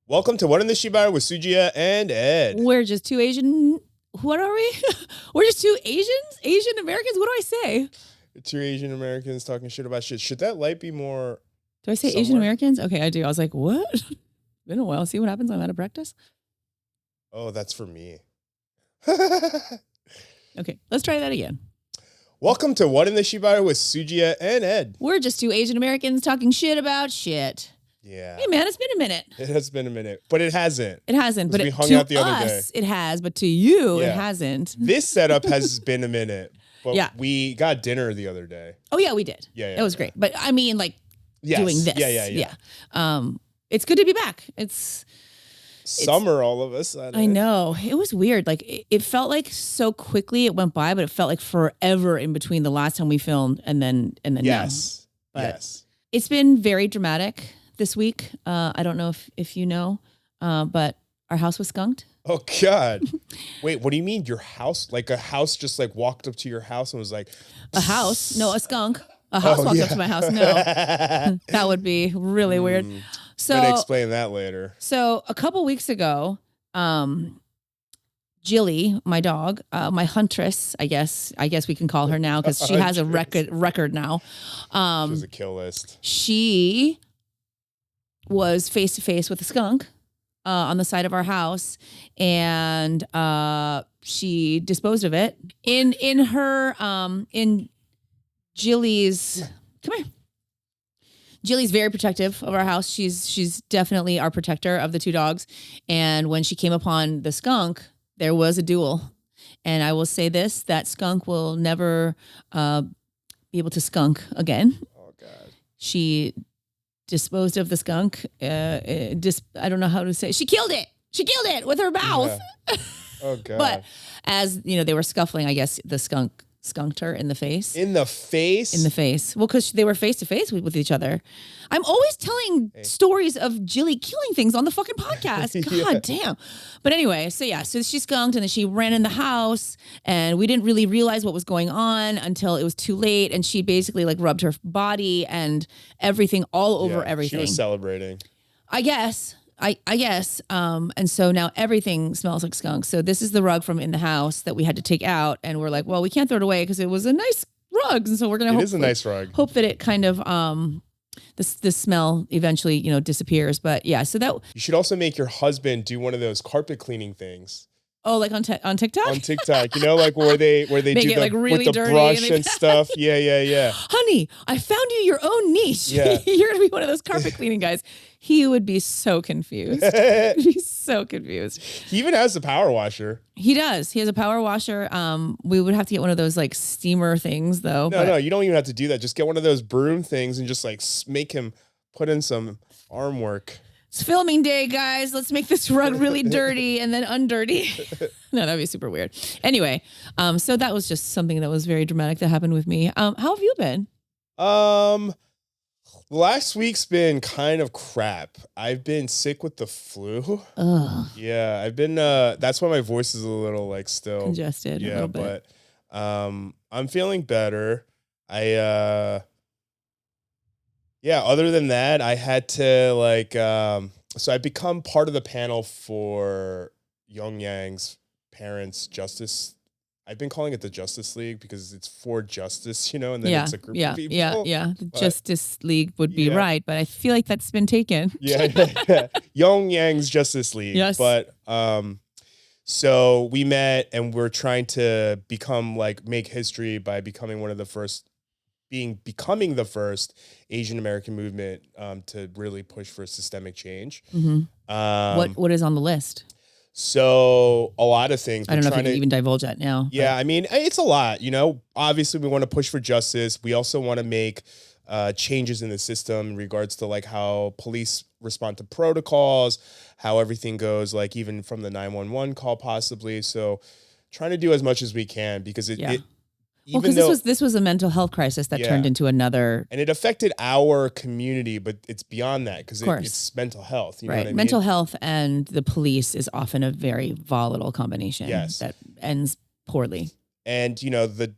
Welcome to WhatintheShibal with Soogia and Ed. We're just two Asian. What are we? We're just two Asians? Asian Americans? What do I say? Two Asian Americans talking shit about shit. Should that light be more? Do I say somewhere? Asian Americans? Okay, I do. I was like, what? Been a while. See what happens. I'm out of practice. Oh, that's for me. Okay, let's try that again. Welcome to WhatintheShibal with Soogia and Ed. We're just two Asian Americans talking shit about shit. Yeah. Hey, man, it's been a minute. It has been a minute, but it hasn't. It hasn't, but we it, hung to out the other us, day. it has, but to you, Yeah. it hasn't. This setup has been a minute, but Yeah. we got dinner the other day. Oh, yeah, we did. Yeah, It was great. But I mean, like, Yes. doing this. Yeah. It's good to be back. Summer all of a sudden. I know. It was weird. Like it felt like so quickly it went by, but it felt like forever in between the last time we filmed and then Yes. now. But yes. it's been very dramatic this week. I don't know if you know, but our house was skunked. Oh God. Wait, what do you mean your house? Like a house just like walked up to your house and was like A house? No, a skunk. A house walked up to my house. No. That would be really weird. So I'm gonna explain that later. So a couple weeks ago, Jilly, my dog, my huntress, I guess we can call her now because she has a record now. She has a kill list. She was face to face with a skunk on the side of our house, and she disposed of it in Jilly's. Come here. Jilly's very protective of our house. She's definitely our protector of the two dogs. And when she came upon the skunk, there was a duel. And I will say this, that skunk will never be able to skunk again. Oh God. She disposed of the skunk. I don't know how to say. She killed it. She killed it with her mouth. Yeah. Oh God. But as you know, they were scuffling. I guess the skunk skunked her in the face. In the face? In the face. Well, because they were face to face with each other. I'm always telling stories of Jilly killing things on the fucking podcast. God damn. But anyway, so she skunked and then she ran in the house and we didn't really realize what was going on until it was too late. And she basically like rubbed her body and everything all over everything. She was celebrating. I guess. I guess. And so now everything smells like skunk. So this is the rug from in the house that we had to take out. And we're like, well, we can't throw it away because it was a nice rug. And so we're going to It is a nice rug. Hope that it kind of, the smell eventually, disappears. But yeah, so that. You should also make your husband do one of those carpet cleaning things. Oh, like on TikTok? On TikTok, like where they Make do it, like, really with the dirty brush and stuff. Yeah. Honey, I found you your own niche. Yeah. You're going to be one of those carpet cleaning guys. He would be so confused. He'd be so confused. He even has a power washer. He does. He has a power washer. We would have to get one of those like steamer things though. No, you don't even have to do that. Just get one of those broom things and just like make him put in some arm work. It's filming day, guys. Let's make this rug really dirty and then undirty. No, that'd be super weird. Anyway, so that was just something that was very dramatic that happened with me. How have you been? Last week's been kind of crap. I've been sick with the flu. Ugh. Yeah, I've been that's why my voice is a little like still Congested. Yeah, a little bit. but I'm feeling better. Other than that, I had to so I become part of the panel for Young Yang's Parents Justice. I've been calling it the Justice League because it's for justice, and then it's a group of people. Yeah. The Justice League would be right, but I feel like that's been taken. Yeah. Young Yang's Justice League. Yes. But so we met and we're trying to make history by becoming the first Asian American movement to really push for systemic change. Mm-hmm. What is on the list? So a lot of things. I don't know if you can even divulge that now. Yeah, I mean, it's a lot, Obviously, we want to push for justice. We also want to make changes in the system in regards to how police respond to protocols, how everything goes, even from the 911 call possibly. So trying to do as much as we can because because this was a mental health crisis that turned into another, and it affected our community, but it's beyond that because it's mental health. You know what I mean? Mental health and the police is often a very volatile combination. Yes. That ends poorly. And the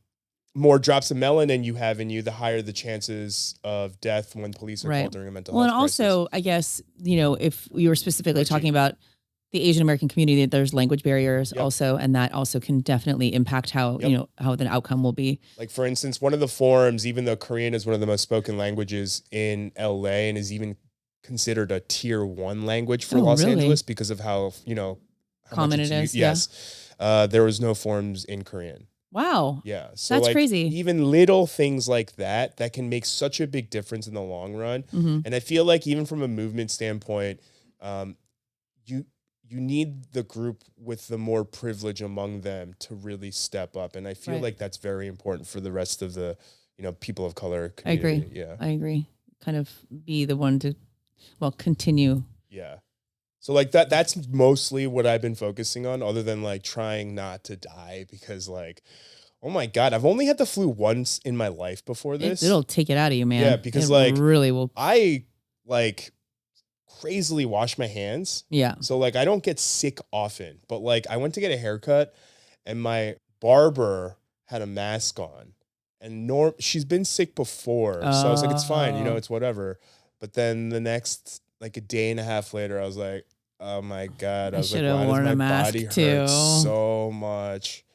more drops of melanin you have in you, the higher the chances of death when police are called during a mental health and crisis. also, I guess, if we were specifically talking about the Asian American community, there's language barriers also, and that also can definitely impact how, how the outcome will be. Like, for instance, one of the forums, even though Korean is one of the most spoken languages in LA and is even considered a tier 1 language for Los Angeles because of how, how common it is. Yes. There was no forums in Korean. Wow. Yeah. So that's crazy. Even little things like that can make such a big difference in the long run. Mm-hmm. And I feel like even from a movement standpoint, you need the group with the more privilege among them to really step up. And I feel like that's very important for the rest of the, people of color community. I agree. Yeah. I agree. Kind of be the one to, continue. Yeah. So like that's mostly what I've been focusing on, other than like trying not to die, because like, oh my God, I've only had the flu once in my life before this. It'll take it out of you, man. Yeah. Because it really will. I like crazily wash my hands. Yeah. So like I don't get sick often, but like I went to get a haircut and my barber had a mask on, and she's been sick before. So I was like, it's fine, it's whatever. But then the next, like a day and a half later, I was like, oh my God. I was like, why does my body hurt so much?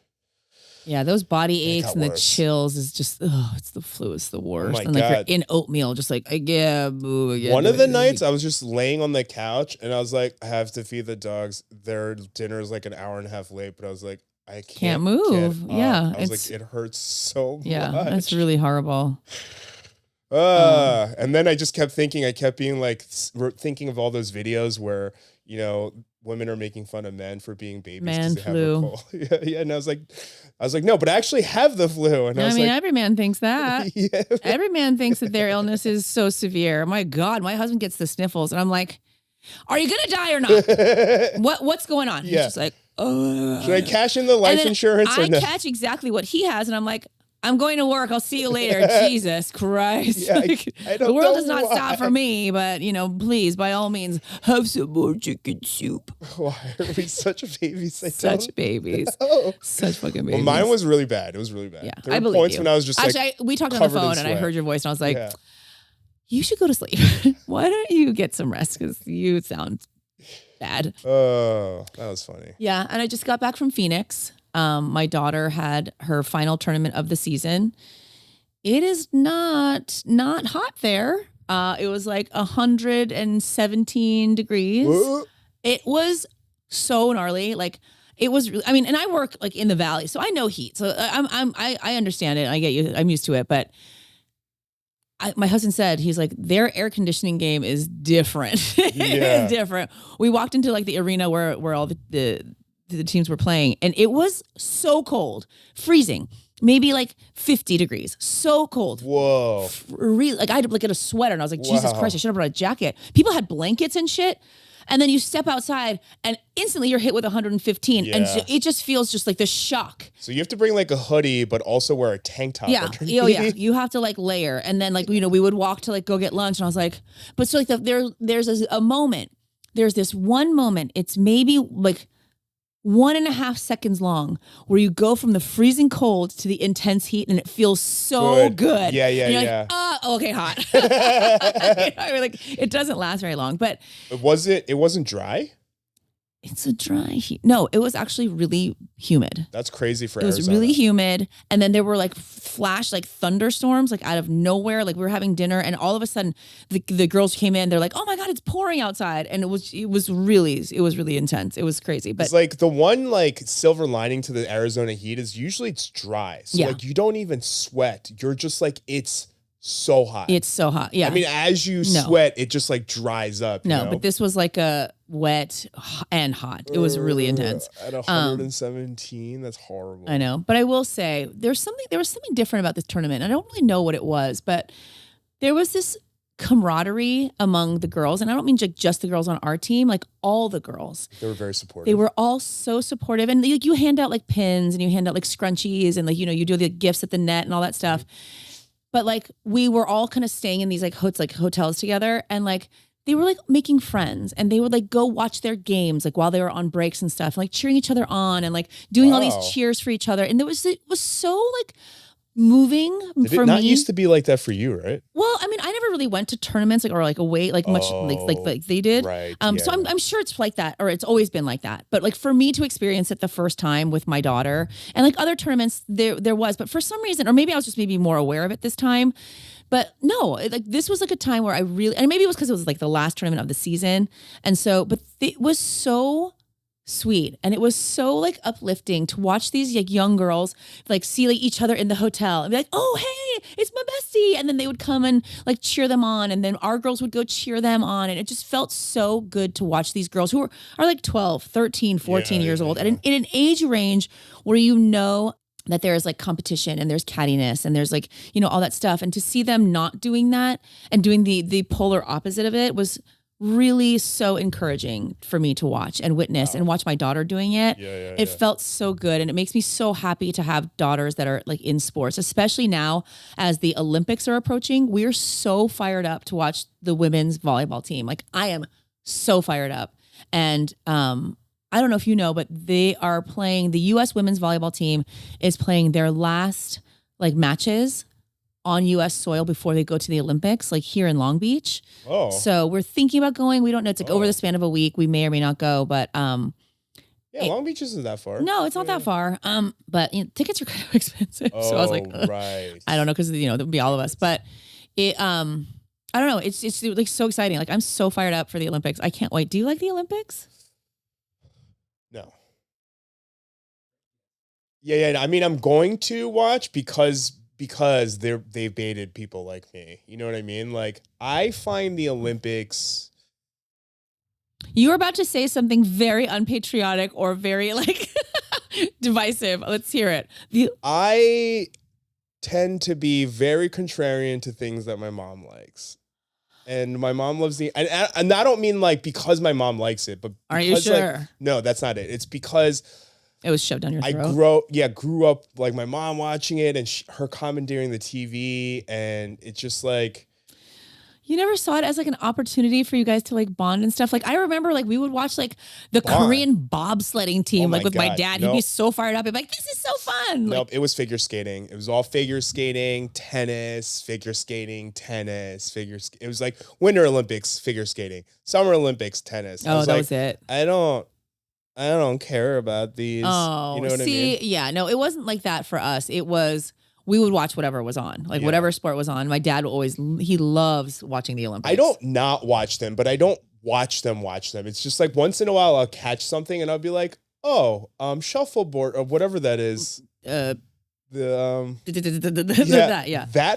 Yeah, those body aches and the chills is just, it's the flu. It's the worst. And like you're in oatmeal, just like, boo again. One of the nights I was just laying on the couch and I was like, I have to feed the dogs. Their dinner is like an hour and a half late, but I was like, I can't move. Yeah. I was like, it hurts so much. Yeah, that's really horrible. And then I just kept thinking, I kept being like, thinking of all those videos where, women are making fun of men for being babies. Man flu. Yeah. And I was like, no, but I actually have the flu. And every man thinks that. Every man thinks that their illness is so severe. My God, my husband gets the sniffles, and I'm like, are you gonna die or not? What's going on? Yeah. He's just like, oh. Should I cash in the life insurance? I catch exactly what he has, and I'm like, I'm going to work. I'll see you later. Jesus Christ. Yeah, the world does not stop for me, but, please, by all means, have some more chicken soup. Why are we such babies? Such babies. Such fucking babies. Well, mine was really bad. It was really bad. Yeah, there were points when I was just we talked on the phone, and I heard your voice, and I was like, you should go to sleep. Why don't you get some rest? Because you sound bad. Oh, that was funny. Yeah, and I just got back from Phoenix. My daughter had her final tournament of the season. It is not hot there. It was like 117 degrees. It was so gnarly. Like it was, and I work like in the valley, so I know heat. So I understand it. I get you. I'm used to it. But my husband said, he's like, their air conditioning game is different. It's different. We walked into like the arena where all the teams were playing, and it was so cold, freezing, maybe like 50 degrees, so cold. Whoa. Really, like I had to get a sweater, and I was like, Jesus Christ, I should have brought a jacket. People had blankets and shit, and then you step outside, and instantly you're hit with 115, and it just feels just like the shock. So you have to bring like a hoodie, but also wear a tank top. Underneath. You have to like layer, and then like we would walk to like go get lunch, and I was like, but so like there's a moment, there's this one moment, it's maybe like 1.5 seconons long, where you go from the freezing cold to the intense heat, and it feels so good. Yeah. Like, okay, hot. Like it doesn't last very long, but it wasn't dry. It's a dry heat. No, it was actually really humid. That's crazy for Arizona. It was really humid. And then there were like flash, like thunderstorms, like out of nowhere. Like we were having dinner, and all of a sudden the girls came in. They're like, oh my God, it's pouring outside. And it was really intense. It was crazy. But it's like the one like silver lining to the Arizona heat is usually it's dry. So like you don't even sweat. You're just like, it's so hot. It's so hot. Yeah. As you sweat, it just like dries up. But this was like a wet and hot. It was really intense. At 117, that's horrible. I know. But I will say there was something different about this tournament. I don't really know what it was, but there was this camaraderie among the girls. And I don't mean just the girls on our team, like all the girls. They were very supportive. They were all so supportive. And like you hand out like pins, and you hand out like scrunchies, and like, you do the gifts at the net and all that stuff. But like we were all kind of staying in these like hotels together, and like they were like making friends, and they would like go watch their games like while they were on breaks and stuff, and, like cheering each other on, and like doing all these cheers for each other. And it was so like moving Did for it not me. used to be like that for you, right? Well, I mean, I never really went to tournaments like or like away like much like they did. Right. So I'm sure it's like that, or it's always been like that. But like for me to experience it the first time with my daughter, and like other tournaments, there was, but for some reason, or maybe I was just maybe more aware of it this time. But no, like this was like a time where I really, and maybe it was because it was like the last tournament of the season, and so, but it was so sweet, and it was so like uplifting to watch these like young girls like see like each other in the hotel and be like, oh hey, it's my bestie, and then they would come and like cheer them on, and then our girls would go cheer them on, and it just felt so good to watch these girls who are like 12 13 14 years old and in an age range where you know that there is like competition and there's cattiness and there's like, you know, all that stuff, and to see them not doing that and doing the polar opposite of it was really so encouraging for me to watch and witness and watch my daughter doing it. It felt so good, and it makes me so happy to have daughters that are like in sports, especially now as the Olympics are approaching. We're so fired up to watch the women's volleyball team. Like I am so fired up. And I don't know if you know, but they are playing, the US women's volleyball team is playing their last like matches on U.S. soil before they go to the Olympics, like here in Long Beach. Oh. So we're thinking about going. We don't know. It's like over the span of a week. We may or may not go, but Long Beach isn't that far. No, it's not that far. But you know, tickets are kind of expensive. So I was like, right. I don't know, because you know, that would be all of us. But it I don't know. It's like so exciting. Like I'm so fired up for the Olympics. I can't wait. Do you like the Olympics? No. Yeah. I mean, I'm going to watch because they've baited people like me. You know what I mean? Like I find the Olympics. You were about to say something very unpatriotic or very like divisive. Let's hear it. I tend to be very contrarian to things that my mom likes. And my mom loves and I don't mean like because my mom likes it, but are you sure? Like, no, that's not it. It's because it was shoved down your throat. I grew up like my mom watching it and her commandeering the TV, and it's just like. You never saw it as like an opportunity for you guys to like bond and stuff. Like I remember like we would watch like the Korean bobsledding team like with my dad. He'd be so fired up. He'd be like, this is so fun. Nope, it was figure skating. It was all figure skating, tennis, figure skating, tennis, It was like Winter Olympics, figure skating, Summer Olympics, tennis. Oh, that was it. I don't care about these. Oh, you know what I mean? Yeah, no, it wasn't like that for us. It was, we would watch whatever was on, like whatever sport was on. My dad he loves watching the Olympics. I don't not watch them, but I don't watch them. It's just like once in a while I'll catch something and I'll be like, oh, shuffleboard or whatever that is. That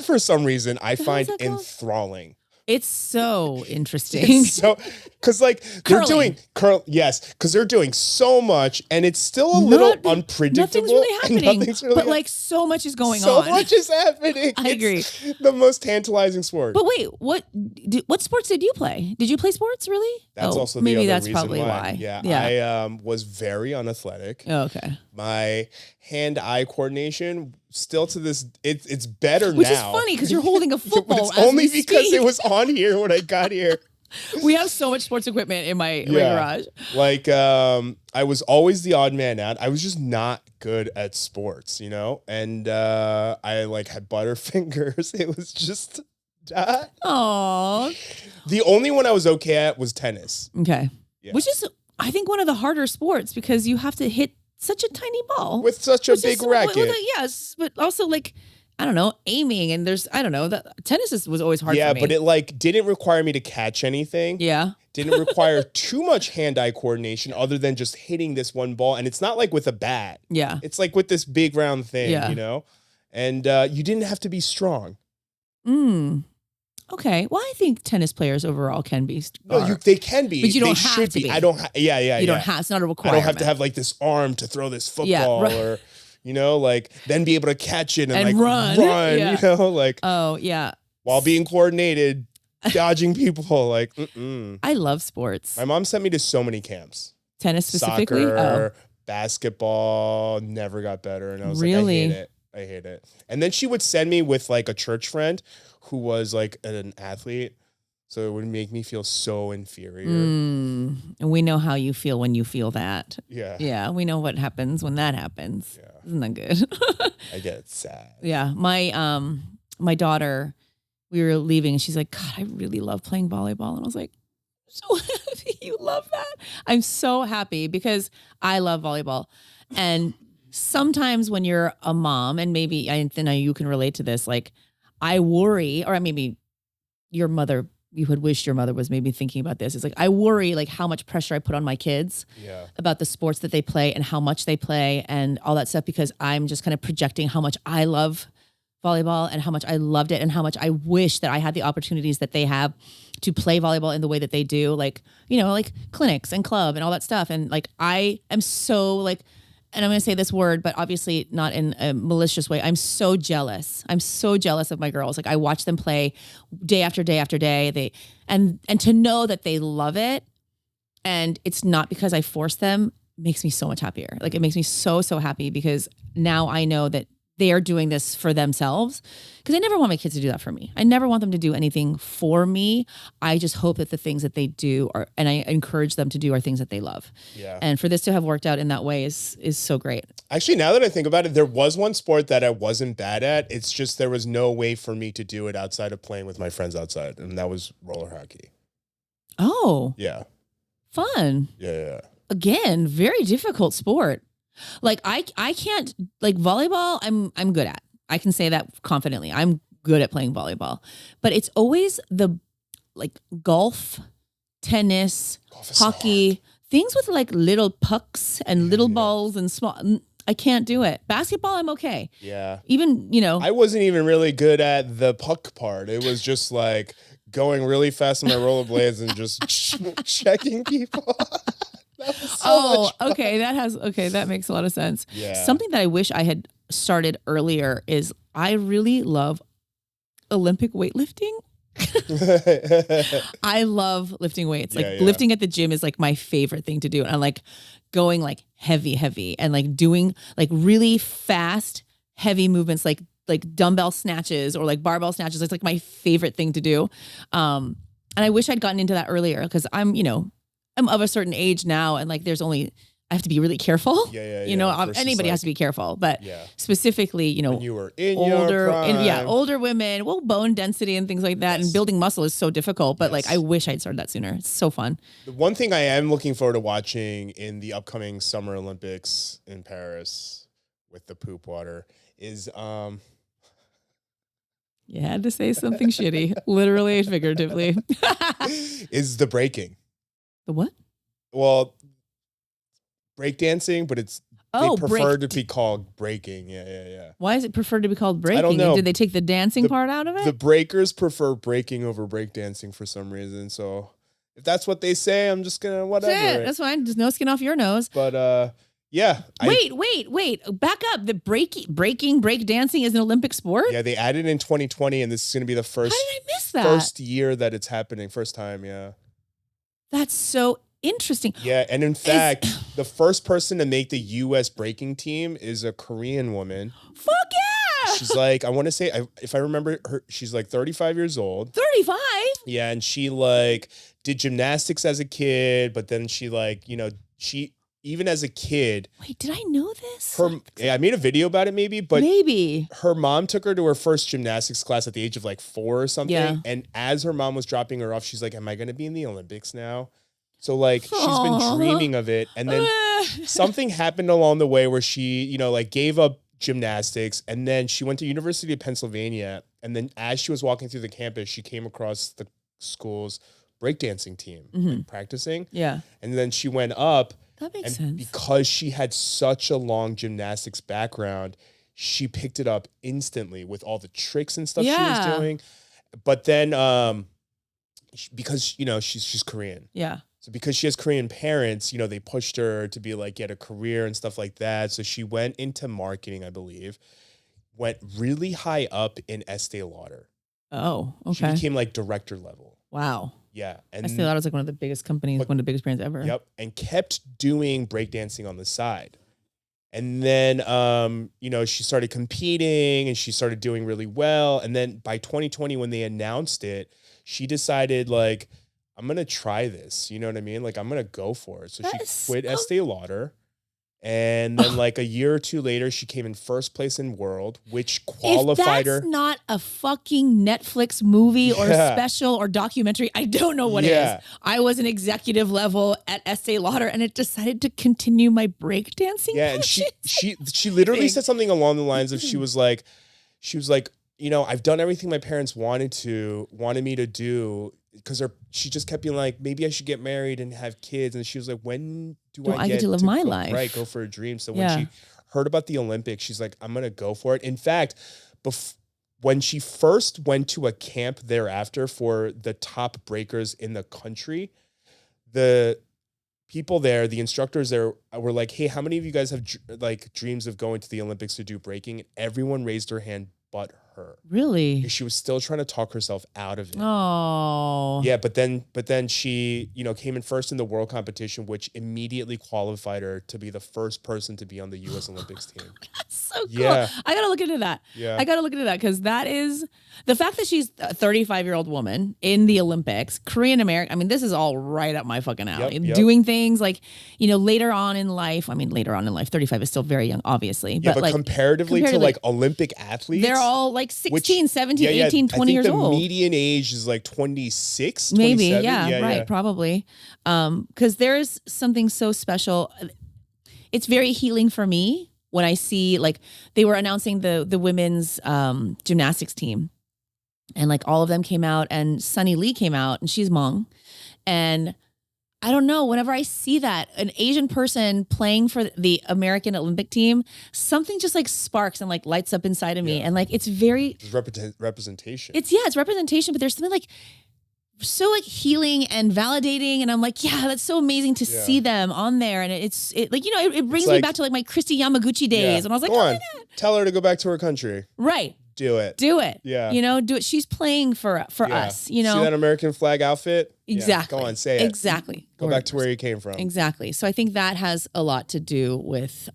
for some reason I find enthralling. It's so interesting. Because like they're doing because they're doing so much, and it's still a little unpredictable. Nothing's really happening, but like so much is going on. So much is happening. I agree. The most tantalizing sport. But wait, what sports did you play? Did you play sports really? That's also maybe the other that's reason probably why. Yeah. I was very unathletic. Oh, okay. My hand-eye coordination still to this, it's better now. Which is funny because you're holding a football. But it's only because it was on here when I got here. We have so much sports equipment in my garage. Like I was always the odd man out. I was just not good at sports, you know? And I like had butterfingers. It was just Aww. The only one I was okay at was tennis. Okay. Yeah. Which is I think one of the harder sports because you have to hit such a tiny ball with such a big racket. Yes, but also like I don't know, aiming, and there's I don't know. Tennis was always hard. Yeah, for me. But it like didn't require me to catch anything. Yeah, didn't require too much hand-eye coordination other than just hitting this one ball, and it's not like with a bat. Yeah, it's like with this big round thing, you know. And you didn't have to be strong. Okay. Well, I think tennis players overall can be. No, they can be, but you don't have to be. I don't. You don't have. It's not a requirement. I don't have to have like this arm to throw this football or, you know, like then be able to catch it and like run. Yeah. You know, like while being coordinated, dodging people. Like, I love sports. My mom sent me to so many camps. Tennis specifically, soccer, basketball. Never got better, and I was like, I hate it. And then she would send me with like a church friend who was like an athlete. So it would make me feel so inferior. And we know how you feel when you feel that. Yeah. Yeah, we know what happens when that happens. Yeah. Isn't that good? I get sad. Yeah. My daughter, we were leaving and she's like, God, I really love playing volleyball. And I was like, so happy you love that. I'm so happy because I love volleyball. And sometimes when you're a mom, and maybe I know you can relate to this, like I worry, or maybe your mother, you would wish your mother was maybe thinking about this. It's like, I worry like how much pressure I put on my kids about the sports that they play and how much they play and all that stuff, because I'm just kind of projecting how much I love volleyball and how much I loved it and how much I wish that I had the opportunities that they have to play volleyball in the way that they do, like, you know, like clinics and club and all that stuff. And like, I am so like, and I'm going to say this word, but obviously not in a malicious way. I'm so jealous. I'm so jealous of my girls. Like I watch them play day after day after day. And to know that they love it and it's not because I force them makes me so much happier. Like it makes me so, so happy because now I know that they are doing this for themselves, because I never want my kids to do that for me. I never want them to do anything for me. I just hope that the things that they do are, and I encourage them to do, are things that they love. Yeah. And for this to have worked out in that way is so great. Actually, now that I think about it, there was one sport that I wasn't bad at. It's just there was no way for me to do it outside of playing with my friends outside, and that was roller hockey. Oh. Yeah. Fun. Yeah. Again, very difficult sport. Like I can't, like volleyball, I'm good at. I can say that confidently. I'm good at playing volleyball. But it's always the like golf, tennis, hockey, things with like little pucks and little balls and small. I can't do it. Basketball, I'm okay. Yeah. Even, you know. I wasn't even really good at the puck part. It was just like going really fast on my rollerblades and just checking people. Okay. That makes a lot of sense. Yeah. Something that I wish I had started earlier is I really love Olympic weightlifting. I love lifting weights. Like lifting at the gym is like my favorite thing to do. And I like going like heavy and like doing like really fast, heavy movements, like dumbbell snatches or like barbell snatches. It's like my favorite thing to do. And I wish I'd gotten into that earlier because I'm of a certain age now, and like I have to be really careful. Anybody has to be careful, but specifically, when you were in your prime. Older women, well, bone density and things like that, and building muscle is so difficult. But like, I wish I'd started that sooner. It's so fun. The one thing I am looking forward to watching in the upcoming Summer Olympics in Paris with the poop water is you had to say something shitty, literally and figuratively. is the breaking. The what? Well, breakdancing, but they prefer to be called breaking. Yeah. Why is it preferred to be called breaking? I don't know. Did they take the dancing part out of it? The breakers prefer breaking over breakdancing for some reason. So if that's what they say, I'm just gonna whatever. That's it. That's fine. Just no skin off your nose. But yeah. Wait. Back up. The break dancing is an Olympic sport? Yeah, they added in 2020, and this is gonna be the first. How did I miss that? First year that it's happening. First time. Yeah. That's so interesting. Yeah, and in fact, the first person to make the U.S. breaking team is a Korean woman. Fuck yeah! She's like, I want to say, if I remember her, she's like 35 years old. 35? Yeah, and she like did gymnastics as a kid, but then she like, she even as a kid. Wait, did I know this? I made a video about it maybe, but maybe her mom took her to her first gymnastics class at the age of like 4 or something. Yeah. And as her mom was dropping her off, she's like, am I going to be in the Olympics now? So like she's been dreaming of it. And then something happened along the way where she, like gave up gymnastics, and then she went to University of Pennsylvania. And then as she was walking through the campus, she came across the school's breakdancing team like, practicing. Yeah. And then she went up. That makes sense. Because she had such a long gymnastics background, she picked it up instantly with all the tricks and stuff she was doing. But then because, she's Korean. Yeah. So because she has Korean parents, they pushed her to be like, get a career and stuff like that. So she went into marketing, I believe, went really high up in Estee Lauder. Oh, okay. She became like director level. Wow. Yeah. And Estee Lauder is like one of the biggest companies, one of the biggest brands ever. Yep. And kept doing breakdancing on the side. And then, she started competing and she started doing really well. And then by 2020, when they announced it, she decided like, I'm going to try this. You know what I mean? Like, I'm going to go for it. So she quit Estee Lauder. And then like a year or two later, she came in first place in world, which qualified her. If that's not a fucking Netflix movie or special or documentary, I don't know what is. I was an executive level at Estee Lauder and it decided to continue my breakdancing. Yeah, and she literally said something along the lines of she was like, you know, I've done everything my parents wanted me to do. Because she just kept being like, maybe I should get married and have kids. And she was like, when do I get to live my life? Right, go for a dream. So when she heard about the Olympics, she's like, I'm going to go for it. In fact, when she first went to a camp thereafter for the top breakers in the country, the people there, the instructors there were like, hey, how many of you guys have like dreams of going to the Olympics to do breaking? And everyone raised their hand but her. Really? She was still trying to talk herself out of it. Oh. Yeah, but then she, you know, came in first in the world competition, which immediately qualified her to be the first person to be on the U.S. Olympics team. That's so cool. Yeah. I got to look into that. Yeah. I got to look into that because that is the fact that she's a 35-year-old woman in the Olympics, Korean American. I mean, this is all right up my fucking alley. Yep. Doing things like, you know, later on in life, 35 is still very young, obviously. Yeah, but like, comparatively to like Olympic athletes, they're all like 16, 17, 18, 20 years old. The median age is like 26, maybe, 27. Right, probably. Because there is something so special. It's very healing for me when I see, like, they were announcing the women's gymnastics team. And like all of them came out and Sunny Lee came out and she's Hmong. And I don't know, whenever I see that, an Asian person playing for the American Olympic team, something just like sparks and like lights up inside of me. And like, it's very... It's representation. It's representation, but there's something like so like healing and validating. And I'm like, yeah, that's so amazing to see them on there. And it's like, you know, it brings me back to like my Christy Yamaguchi days. And I was like, go on, tell her to go back to her country. Right. Do it. Yeah. You know, do it. She's playing for us, you know. See that American flag outfit? Exactly. Yeah. Go on, say it. Exactly. Go back to where you came from. Exactly. So I think that has a lot to do with,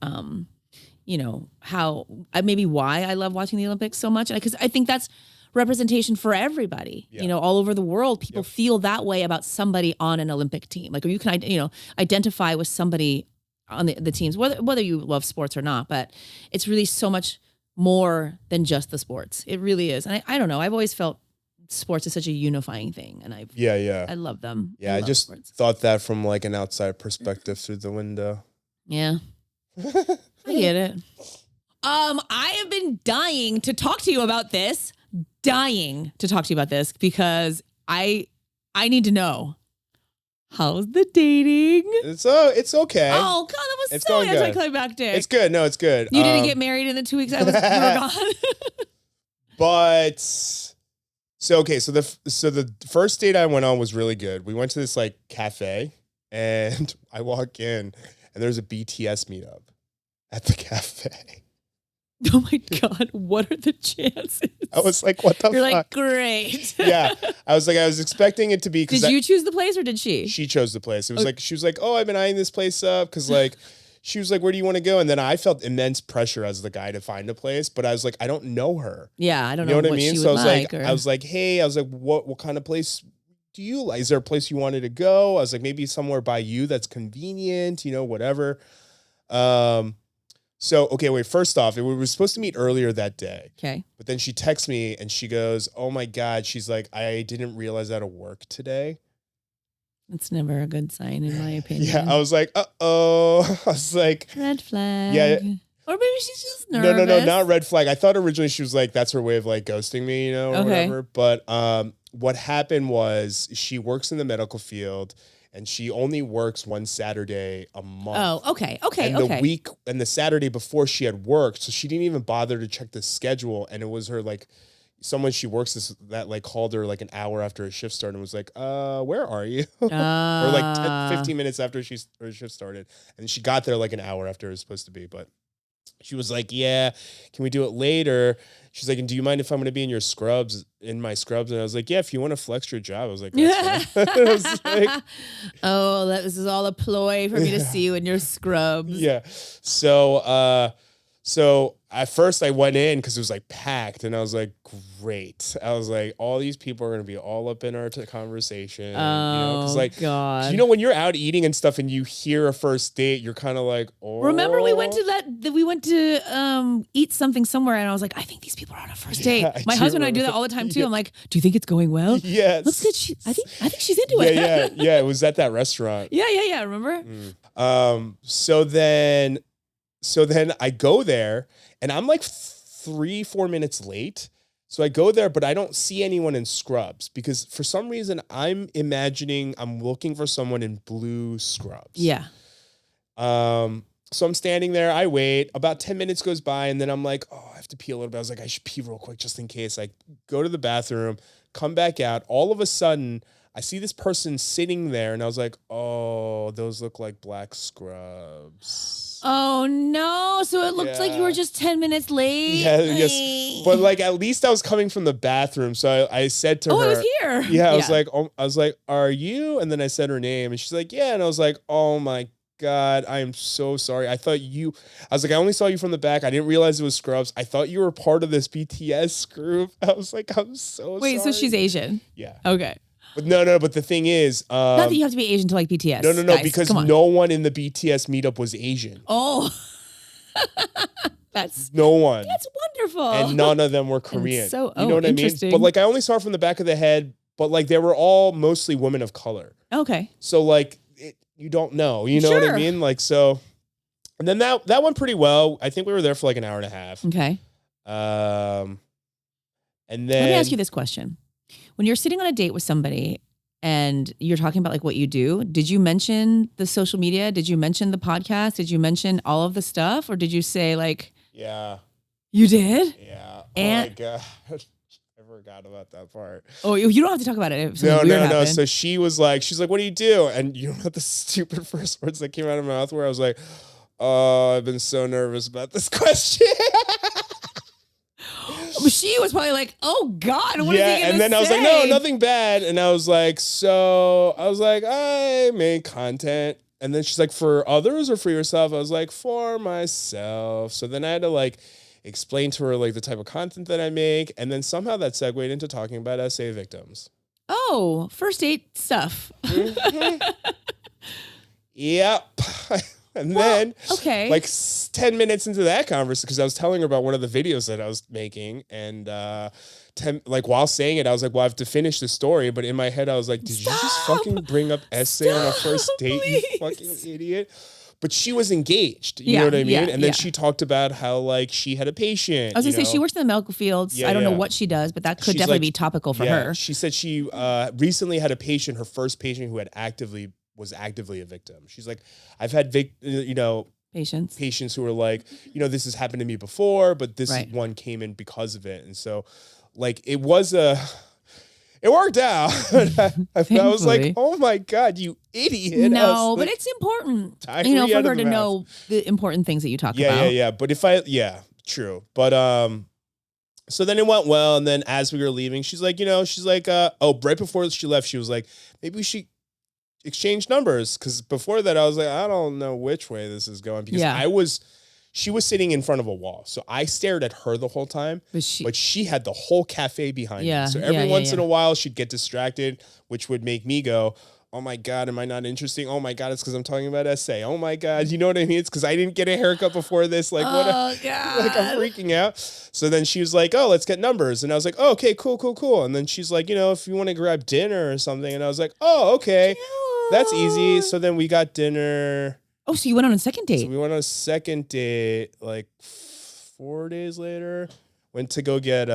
you know, how maybe why I love watching the Olympics so much. Because I think that's representation for everybody. You know, all over the world, people feel that way about somebody on an Olympic team. Like, or you can, you know, identify with somebody on the teams, whether you love sports or not. But it's really so much more than just the sports. It really is. And I don't know. I've always felt sports is such a unifying thing. And I love them. Yeah. I just thought that from like an outside perspective through the window. Yeah. I get it. I have been dying to talk to you about this. Because I need to know. How's the dating? It's okay. Oh God, that was so anticlimactic. It's good. No, it's good. You didn't get married in the 2 weeks you were gone. But so the first date I went on was really good. We went to this like cafe, and I walk in, and there's a BTS meetup at the cafe. Oh my God, what are the chances? I was like, what the fuck? You're like, great. Yeah. I was expecting it to be. Did you choose the place or did she? She chose the place. It was like, she was like, oh, I've been eyeing this place up. Cause like, she was like, where do you want to go? And then I felt immense pressure as the guy to find a place, but I was like, I don't know her. Yeah. I don't know what I mean? So I was like, hey, what kind of place do you like? Is there a place you wanted to go? I was like, maybe somewhere by you that's convenient, you know, whatever. So, okay, wait, first off, we were supposed to meet earlier that day. Okay. But then she texts me and she goes, oh my God, she's like, I didn't realize I had to work today. It's never a good sign, in my opinion. Yeah, I was like, uh-oh. I was like... Red flag. Yeah. Or maybe she's just nervous. No, not red flag. I thought originally she was like, that's her way of like ghosting me, you know, or whatever. But what happened was she works in the medical field. And she only works one Saturday a month. Oh, okay. And the Saturday before she had worked, so she didn't even bother to check the schedule. And it was her like, someone she works that like called her like an hour after her shift started and was like, where are you? Or like 10, 15 minutes after her shift started. And she got there like an hour after it was supposed to be. But she was like, yeah, can we do it later? She's like, and do you mind if I'm going to be in my scrubs? And I was like, yeah, if you want to flex your job. I was like, that's fine. I was like, this is all a ploy for me to see you in your scrubs. Yeah. So So at first I went in because it was like packed, and I was like, great. I was like, all these people are gonna be all up in our conversation. Because like, God. when you're out eating and stuff, and you hear a first date, you're kind of like, oh. Remember we went to eat something somewhere, and I was like, I think these people are on a first date. My husband and I do that all the time too. I'm like, do you think it's going well? Yes. Let's get. I think she's into it. Yeah. It was at that restaurant. Yeah. Remember? So then I go there, and I'm like 3-4 minutes late. So I go there, but I don't see anyone in scrubs because for some reason I'm imagining I'm looking for someone in blue scrubs. Yeah. So I'm standing there. I wait. About 10 minutes goes by, and then I'm like, oh, I have to pee a little bit. I was like, I should pee real quick just in case. I go to the bathroom, come back out. All of a sudden, I see this person sitting there, and I was like, oh, those look like black scrubs. Oh, no. So it looked like you were just 10 minutes late. Yeah, yes. But like, at least I was coming from the bathroom. So I said to her. Oh, I was here. Yeah, I was like, are you? And then I said her name, and she's like, yeah. And I was like, oh my God, I am so sorry. I was like, I only saw you from the back. I didn't realize it was scrubs. I thought you were part of this BTS group. I was like, I'm so sorry. Wait, so she's Asian? Yeah. Okay. But no, but the thing is... not that you have to be Asian to like BTS. No, guys, because no one in the BTS meetup was Asian. Oh. No one. That's wonderful. And none of them were Korean. So, you know what I mean? But like, I only saw from the back of the head, but like, they were all mostly women of color. Okay. So like, you don't know, you know what I mean? Like, so, and then that went pretty well. I think we were there for like an hour and a half. Okay. And then let me ask you this question. When you're sitting on a date with somebody and you're talking about like what you do, did you mention the social media? Did you mention the podcast? Did you mention all of the stuff? Or did you say like, yeah, you did? Yeah. And, oh my God. I forgot about that part. Oh, you don't have to talk about it. No. So she's like, what do you do? And you know what the stupid first words that came out of my mouth were? I was like, oh, I've been so nervous about this question. She was probably like, oh God, what is he gonna say? And then I was like, no, nothing bad. And I was like, I make content. And then she's like, for others or for yourself? I was like, for myself. So then I had to like explain to her like the type of content that I make. And then somehow that segued into talking about SA victims. Oh, first date stuff. Mm-hmm. Yep. And then, okay, like 10 minutes into that conversation, because I was telling her about one of the videos that I was making, and while saying it, I was like, well, I have to finish the story. But in my head, I was like, did you just fucking bring up essay on a first date, please. You fucking idiot? But she was engaged. You know what I mean? And then she talked about how like she had a patient. I was gonna say she works in the medical fields. I don't know what she does, but that could definitely be topical for her. She said she recently had a patient, her first patient who was actively a victim. She's like, I've had patients who were like, this has happened to me before, but this one came in because of it. And so like it worked out. I was like, oh my God, you idiot. No, but it's important, for her to know the important things that you talk about. Yeah. But true. But, so then it went well. And then as we were leaving, she's like, right before she left, she was like, maybe we should exchange numbers. Cause before that I was like, I don't know which way this is going, because she was sitting in front of a wall. So I stared at her the whole time, but she had the whole cafe behind me. So every once in a while she'd get distracted, which would make me go, oh my God, am I not interesting? Oh my God, it's because I'm talking about essay. Oh my God, you know what I mean? It's because I didn't get a haircut before this. Like, God. Like I'm freaking out. So then she was like, oh, let's get numbers. And I was like, oh, okay, cool. And then she's like, if you want to grab dinner or something. And I was like, oh, okay, that's easy. So then we got dinner. Oh, so you went on a second date? So we went on a second date like 4 days later. Went to go get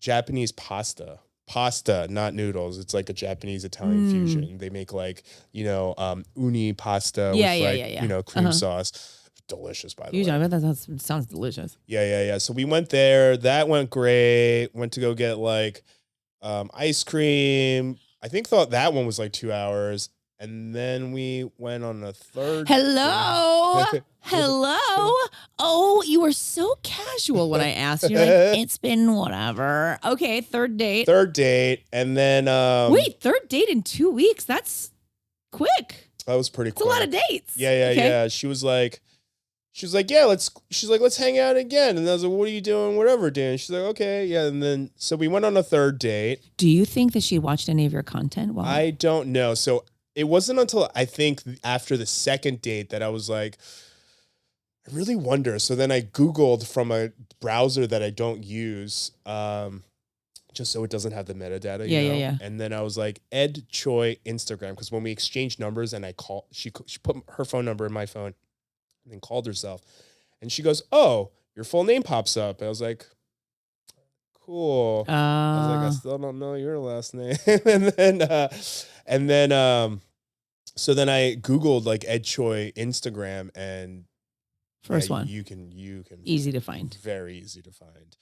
Japanese pasta. Pasta, not noodles. It's like a Japanese Italian fusion. They make like, uni pasta with cream sauce. Delicious, by the way. I bet that sounds delicious. Yeah. So we went there. That went great. Went to go get like ice cream. I thought that one was like 2 hours. And then we went on a third. Hello. Oh, you were so casual when I asked. You're like, it's been whatever. Okay, third date. And then wait, third date in 2 weeks? That's quick. That was pretty quick. It's a lot of dates. Yeah. She was like, she's like, yeah, let's hang out again. And I was like, what are you doing? Whatever, Dan. She's like, okay, yeah. And then, so we went on a third date. Do you think that she watched any of your content? While I don't know. So it wasn't until I think after the second date that I was like, I really wonder. So then I Googled from a browser that I don't use, just so it doesn't have the metadata. Yeah. And then I was like, Ed Choi Instagram, because when we exchanged numbers and she put her phone number in my phone and then called herself, and she goes, "Oh, your full name pops up." And I was like, "Cool." I was like, "I still don't know your last name." and then so then I Googled like Ed Choi Instagram, and first one. You can easy to find. Very easy to find.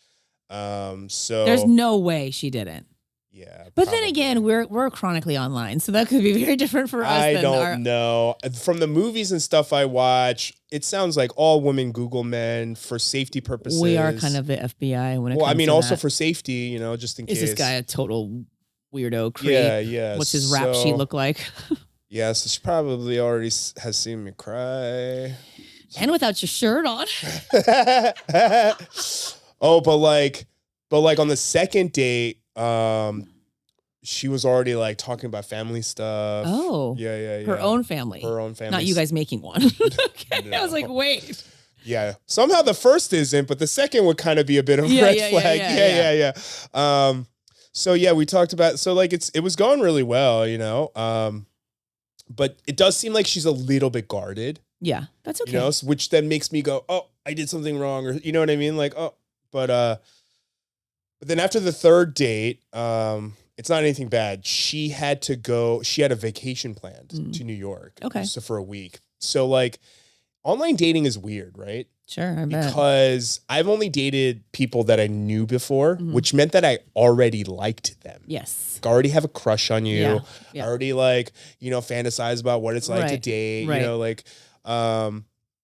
So there's no way she didn't. Yeah. But then again, we're chronically online, so that could be very different for us. I don't know. From the movies and stuff I watch, it sounds like all women Google men for safety purposes. We are kind of the FBI when it comes I mean, to also that. for safety, just in case. Is this guy a total weirdo creep? Yeah. What's his rap sheet look like? Yeah, so she probably already has seen me cry. And without your shirt on. Oh, but like on the second date, she was already like talking about family stuff. Oh, yeah. Her own family, not you guys making one. Okay, no. I was like, wait. Yeah, somehow the first isn't, but the second would kind of be a bit of a red flag. Yeah. So yeah, we talked about, so like it was going really well, but it does seem like she's a little bit guarded. Yeah, that's okay. Which then makes me go, oh, I did something wrong, or you know what I mean? Like, oh, but then after the third date, it's not anything bad. She had a vacation planned to New York. Okay. So for a week. So like online dating is weird, right? Sure, I bet. Because I've only dated people that I knew before, which meant that I already liked them. Yes. I already have a crush on you. Yeah. I already fantasize about what it's like to date,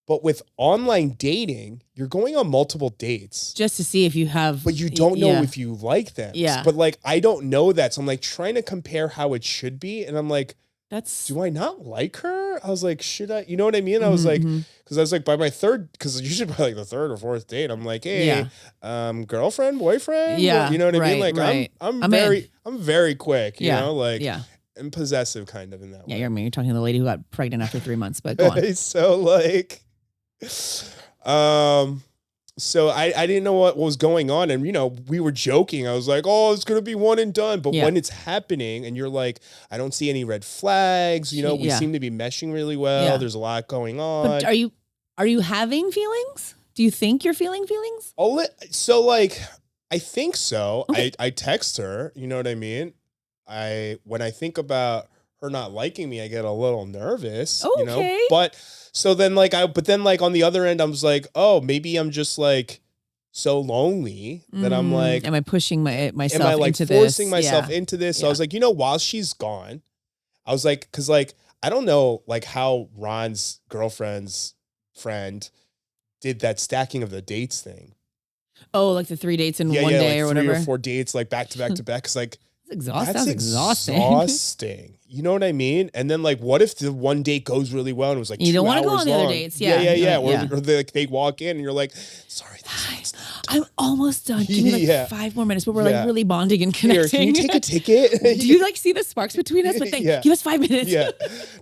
but with online dating, you're going on multiple dates. Just to see if you have... But you don't know if you like them. Yeah. But like, I don't know that. So I'm like trying to compare how it should be. And I'm like, do I not like her? I was like, should I? You know what I mean? I was like, because I was like, by my third, because usually by like the third or fourth date, I'm like, hey, girlfriend, boyfriend? Yeah. You know what I mean? Like, right. I'm very quick, you know? Like, and possessive kind of in that way. Yeah, you're talking to the lady who got pregnant after 3 months, but go on. So like, so I didn't know what was going on. And, we were joking. I was like, oh, it's going to be one and done. But when it's happening and you're like, I don't see any red flags, we seem to be meshing really well. Yeah. There's a lot going on. But are you having feelings? Do you think you're feeling feelings? So like, I think so. Okay. I text her, you know what I mean? When I think about her not liking me, I get a little nervous, Okay. But so then on the other end, I was like, oh, maybe I'm just like so lonely that I'm like, am I pushing myself am I like into forcing this? myself into this? So I was like, while she's gone, I was like, cause like, I don't know like how Ron's girlfriend's friend did that stacking of the dates thing. Oh, like the 3 dates in one day or whatever. 3 or 4 dates, like back to back to back. Cause like, that's exhausting. Exhausting. You know what I mean? And then like, what if the one date goes really well and it was like you 2 don't want to go hours on the long? other dates? Yeah. Or they walk in and you're like, sorry, this I'm almost done. Give me like 5 more minutes, but we're like really bonding and connecting. Here, can you take a ticket? Do you like see the sparks between us? But give us 5 minutes. Yeah.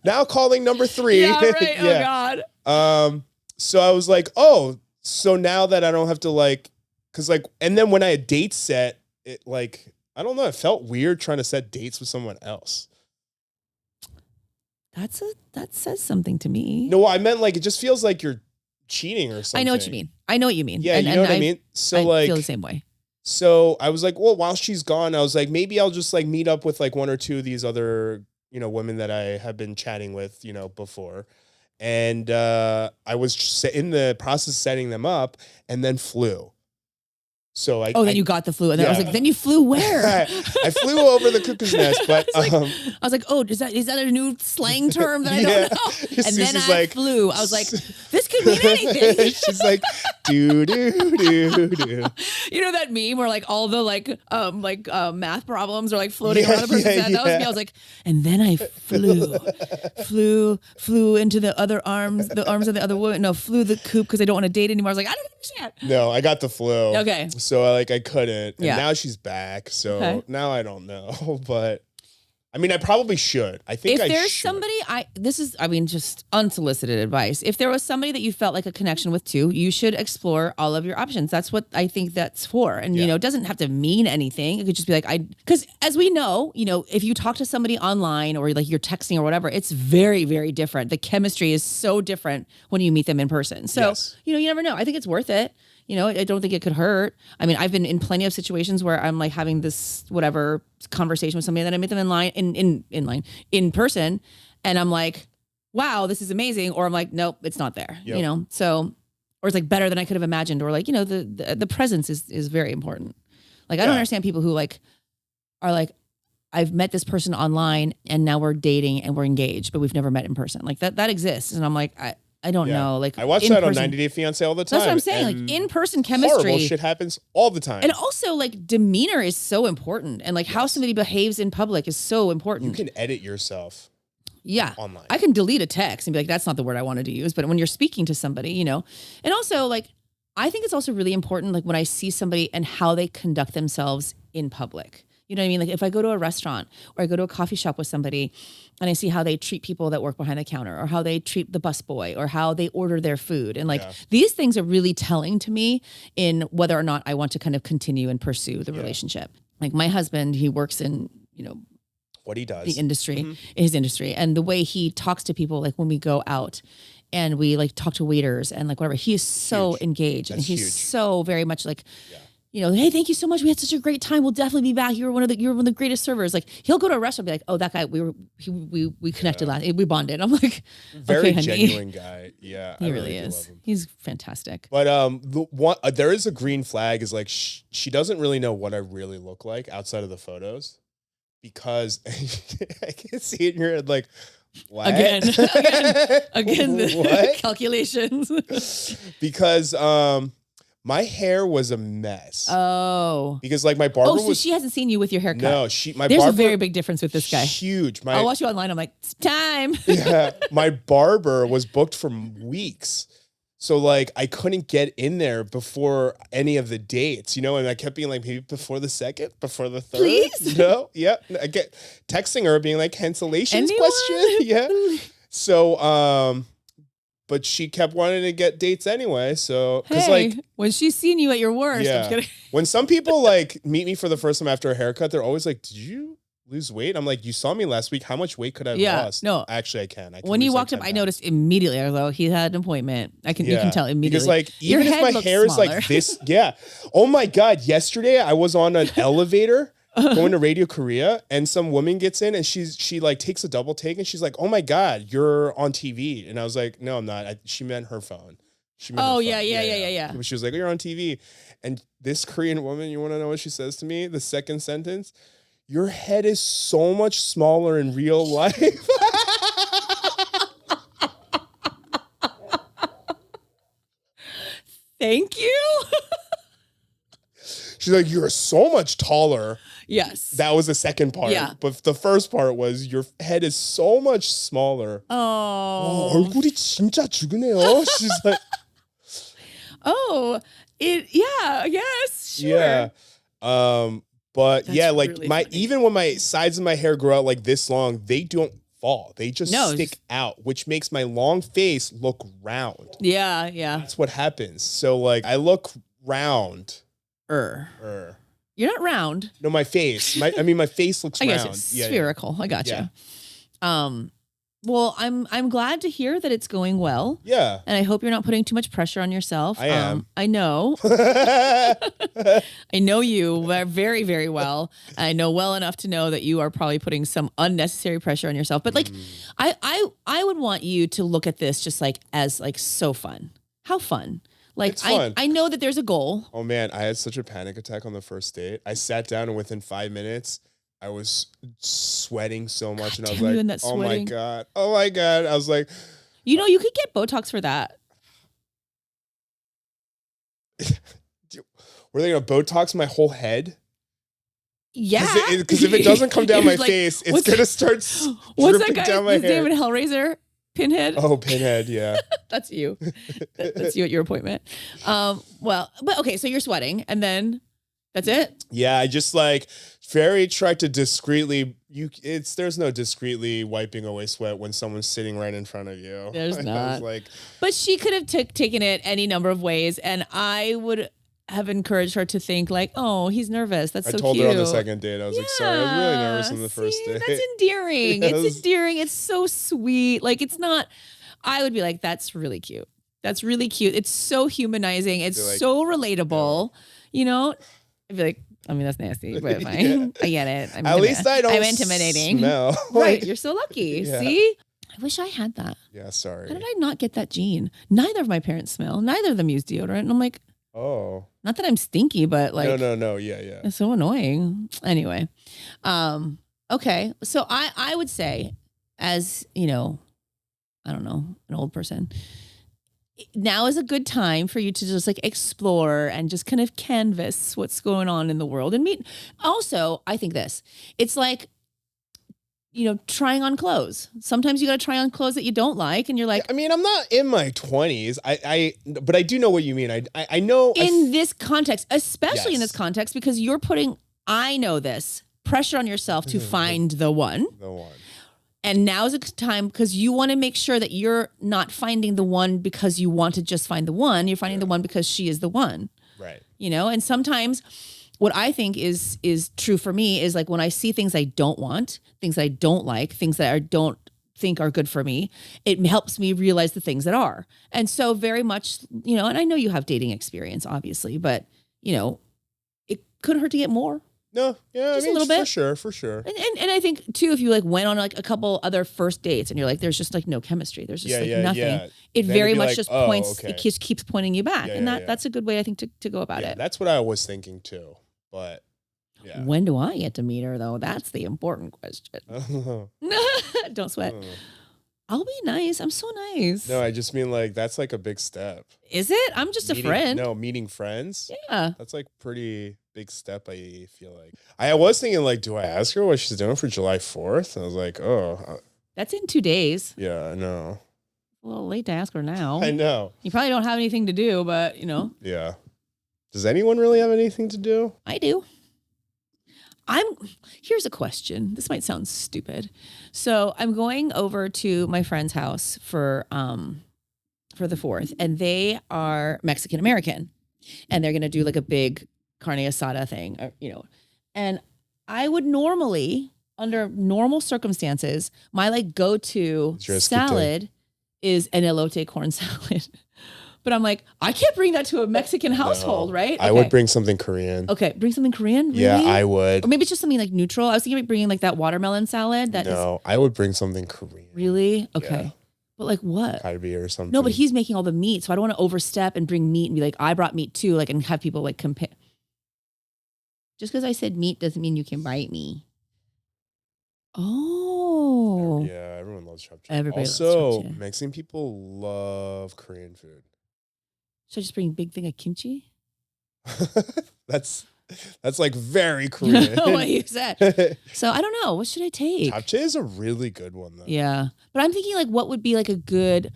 Now calling number 3. Yeah, right. Oh God. So I was like, oh, so now that I don't have to like, cause like, and then when I had dates set, it like, I don't know. It felt weird trying to set dates with someone else. That says something to me. No, I meant like, it just feels like you're cheating or something. I know what you mean. Yeah, you know what I mean? So I feel the same way. So I was like, well, while she's gone, I was like, maybe I'll just like meet up with like 1 or 2 of these other, women that I have been chatting with, before. And I was in the process of setting them up and then flew. So then you got the flu, and then I was like, then you flew where? I flew over the cuckoo's nest, but I was like, oh, is that a new slang term that I don't know? And then I flew. I was like, this could mean anything. She's like, do do do do. You know that meme where like all the math problems are like floating around the person's head? That was me. I was like, and then I flew into the arms of the other woman. No, flew the coop because I don't want to date anymore. I was like, I don't understand. No, I got the flu. Okay. So I couldn't. And now she's back. So now I don't know. But I mean, I probably should. I think if there's somebody, just unsolicited advice. If there was somebody that you felt like a connection with too, you should explore all of your options. That's what I think that's for. And, it doesn't have to mean anything. It could just be like, because as we know, if you talk to somebody online or like you're texting or whatever, it's very, very different. The chemistry is so different when you meet them in person. So, you never know. I think it's worth it. I don't think it could hurt. I mean, I've been in plenty of situations where I'm like having this whatever conversation with somebody that I met them in person, and I'm like, wow, this is amazing. Or I'm like, nope, it's not there. So, or it's like better than I could have imagined. Or like, the presence is very important. Like, I don't understand people who like are like, I've met this person online and now we're dating and we're engaged, but we've never met in person. Like that exists. And I'm like, I don't know. Like I watch that on 90 Day Fiance all the time. That's what I'm saying. Like in-person chemistry. Horrible shit happens all the time. And also like demeanor is so important. And like how somebody behaves in public is so important. You can edit yourself. Yeah. Online. I can delete a text and be like, that's not the word I wanted to use. But when you're speaking to somebody, and also like, I think it's also really important, like when I see somebody and how they conduct themselves in public. You know what I mean? Like if I go to a restaurant or I go to a coffee shop with somebody and I see how they treat people that work behind the counter or how they treat the busboy or how they order their food. And like these things are really telling to me in whether or not I want to kind of continue and pursue the relationship. Like my husband, he works in, what he does, the industry, his industry. And the way he talks to people, like when we go out and we like talk to waiters and like whatever, he is so engaged. And he's so very much like, hey, thank you so much. We had such a great time. We'll definitely be back. You're one of the greatest servers. Like he'll go to a restaurant and be like, oh, that guy, we connected last, we bonded. I'm like, very okay, genuine guy. Yeah, he really is. He's fantastic. But there is a green flag is like she doesn't really know what I really look like outside of the photos because I can see it in your head like. What? Again, the what? Calculations. Because my hair was a mess. Oh. Because like my barber so she hasn't seen you with your haircut. No, There's a very big difference with this guy. Huge. I'll watch you online. I'm like, it's time. Yeah. My barber was booked for weeks. So like I couldn't get in there before any of the dates, and I kept being like, maybe before the second, before the third. Please? Yeah. I get texting her being like, cancellations question. Yeah. So, but she kept wanting to get dates anyway. So, when she's seen you at your worst, yeah. I'm just kidding. When some people like meet me for the first time after a haircut, they're always like, did you lose weight? I'm like, you saw me last week. How much weight could I have lost? No, actually, I can. When you walked up, I noticed immediately. I was like, he had an appointment. You can tell immediately. Because like, even if my hair is like this, Oh my God. Yesterday I was on an elevator going to Radio Korea and some woman gets in and she like takes a double take and she's like, oh my God, you're on TV. And I was like, no, I'm not. She meant her phone. Yeah. She was like, you're on TV. And this Korean woman, you want to know what she says to me? The second sentence, your head is so much smaller in real life. Thank you. She's like, you're so much taller. Yes. That was the second part. Yeah. But the first part was your head is so much smaller. Oh. 얼굴이 진짜 죽으네요. She's like. Yes, sure. Yeah. But That's like really my funny. even when my sides of my hair grow out like this long, they don't fall. They just stick out, which makes my long face look round. Yeah. That's what happens. So like I look round. You're not round. No, my face. My face looks round. I guess spherical. I got you. Well, I'm glad to hear that it's going well. Yeah. And I hope you're not putting too much pressure on yourself. I am. I know. I know you very, very well. I know well enough to know that you are probably putting some unnecessary pressure on yourself. But like, I would want you to look at this just like as like so fun. How fun. Like I know that there's a goal. Oh man, I had such a panic attack on the first date. I sat down and within 5 minutes, I was sweating so much, and I was like, "Oh my god!" I was like, you could get Botox for that. Were they gonna Botox my whole head? Yeah. Because if it doesn't come down my like, face, it's gonna start what's dripping that guy? down my His hair. name in Hellraiser? Pinhead? Oh, Pinhead, yeah. That's you. That's you at your appointment. Well, but okay, so you're sweating and then that's it? Yeah, I just like very tried to discreetly there's no discreetly wiping away sweat when someone's sitting right in front of you. There's I not. was like, but she could have taken it any number of ways, and I would have encouraged her to think like, oh, he's nervous. That's so cute. I told her on the second date. I was like, sorry, I was really nervous on the first date. That's endearing. It's endearing. It's so sweet. Like it's not. I would be like, that's really cute. That's really cute. It's so humanizing. It's like, so relatable. You know, I'd be like, I mean, that's nasty, but fine. I get it. At least I don't. I'm intimidating. Smell. Right. You're so lucky. Yeah. See? I wish I had that. Yeah, sorry. How did I not get that gene? Neither of my parents smell. Neither of them use deodorant. And I'm like, oh. Not that I'm stinky, but like. No. Yeah. It's so annoying. Anyway. Okay. So I would say, as, you know, I don't know, an old person, now is a good time for you to just like explore and just kind of canvas what's going on in the world and meet. Also, I think it's like, you know, trying on clothes. Sometimes you got to try on clothes that you don't like. And you're like, I mean, I'm not in my 20s. But I do know what you mean. I know in this context, especially in this context, because you're putting, I know this, pressure on yourself to find the one. The one. And now is a time because you want to make sure that you're not finding the one because you want to just find the one. You're finding the one because she is the one. Right. You know, and sometimes what I think is true for me is like when I see things I don't want, things I don't like, things that I don't think are good for me, it helps me realize the things that are. And so very much, you know, and I know you have dating experience, obviously, but, you know, it couldn't hurt to get more. No, yeah, just I mean, a little bit. For sure. And I think too, if you like went on like a couple other first dates and you're like, there's just like no chemistry, there's just nothing. Yeah. It then very much like, just points, okay. It just keeps pointing you back, and that's a good way I think to go about it. That's what I was thinking too, but yeah. When do I get to meet her though? That's the important question. Don't sweat. I'll be nice. I'm so nice. No, I just mean like that's like a big step. Is it? I'm just a friend. No, meeting friends. Yeah, that's like pretty big step. I feel like I was thinking like, do I ask her what she's doing for July 4th? And I was like, oh, that's in 2 days. Yeah, I know. A little late to ask her now. I know. You probably don't have anything to do, but you know. Yeah. Does anyone really have anything to do? I do. Here's a question. This might sound stupid. So I'm going over to my friend's house for the 4th, and they are Mexican American, and they're gonna do like a big carne asada thing, you know. And I would normally, under normal circumstances, my like go-to salad is an elote corn salad. But I'm like, I can't bring that to a Mexican household, right? Okay. I would bring something Korean. Okay, bring something Korean? Really? Yeah, I would. Or maybe it's just something like neutral. I was thinking about bringing like that watermelon salad. I would bring something Korean. Really? Okay. Yeah. But like what? Kalbi or something. No, but he's making all the meat, so I don't want to overstep and bring meat and be like, I brought meat too, like, and have people like compare. Just because I said meat doesn't mean you can bite me. Oh. Yeah, everyone loves chapchae. Everybody also, loves chapchae. Mexican people love Korean food. Should I just bring a big thing of kimchi? That's like very Korean. What you said. So I don't know. What should I take? Chapchae is a really good one though. Yeah. But I'm thinking like what would be like a good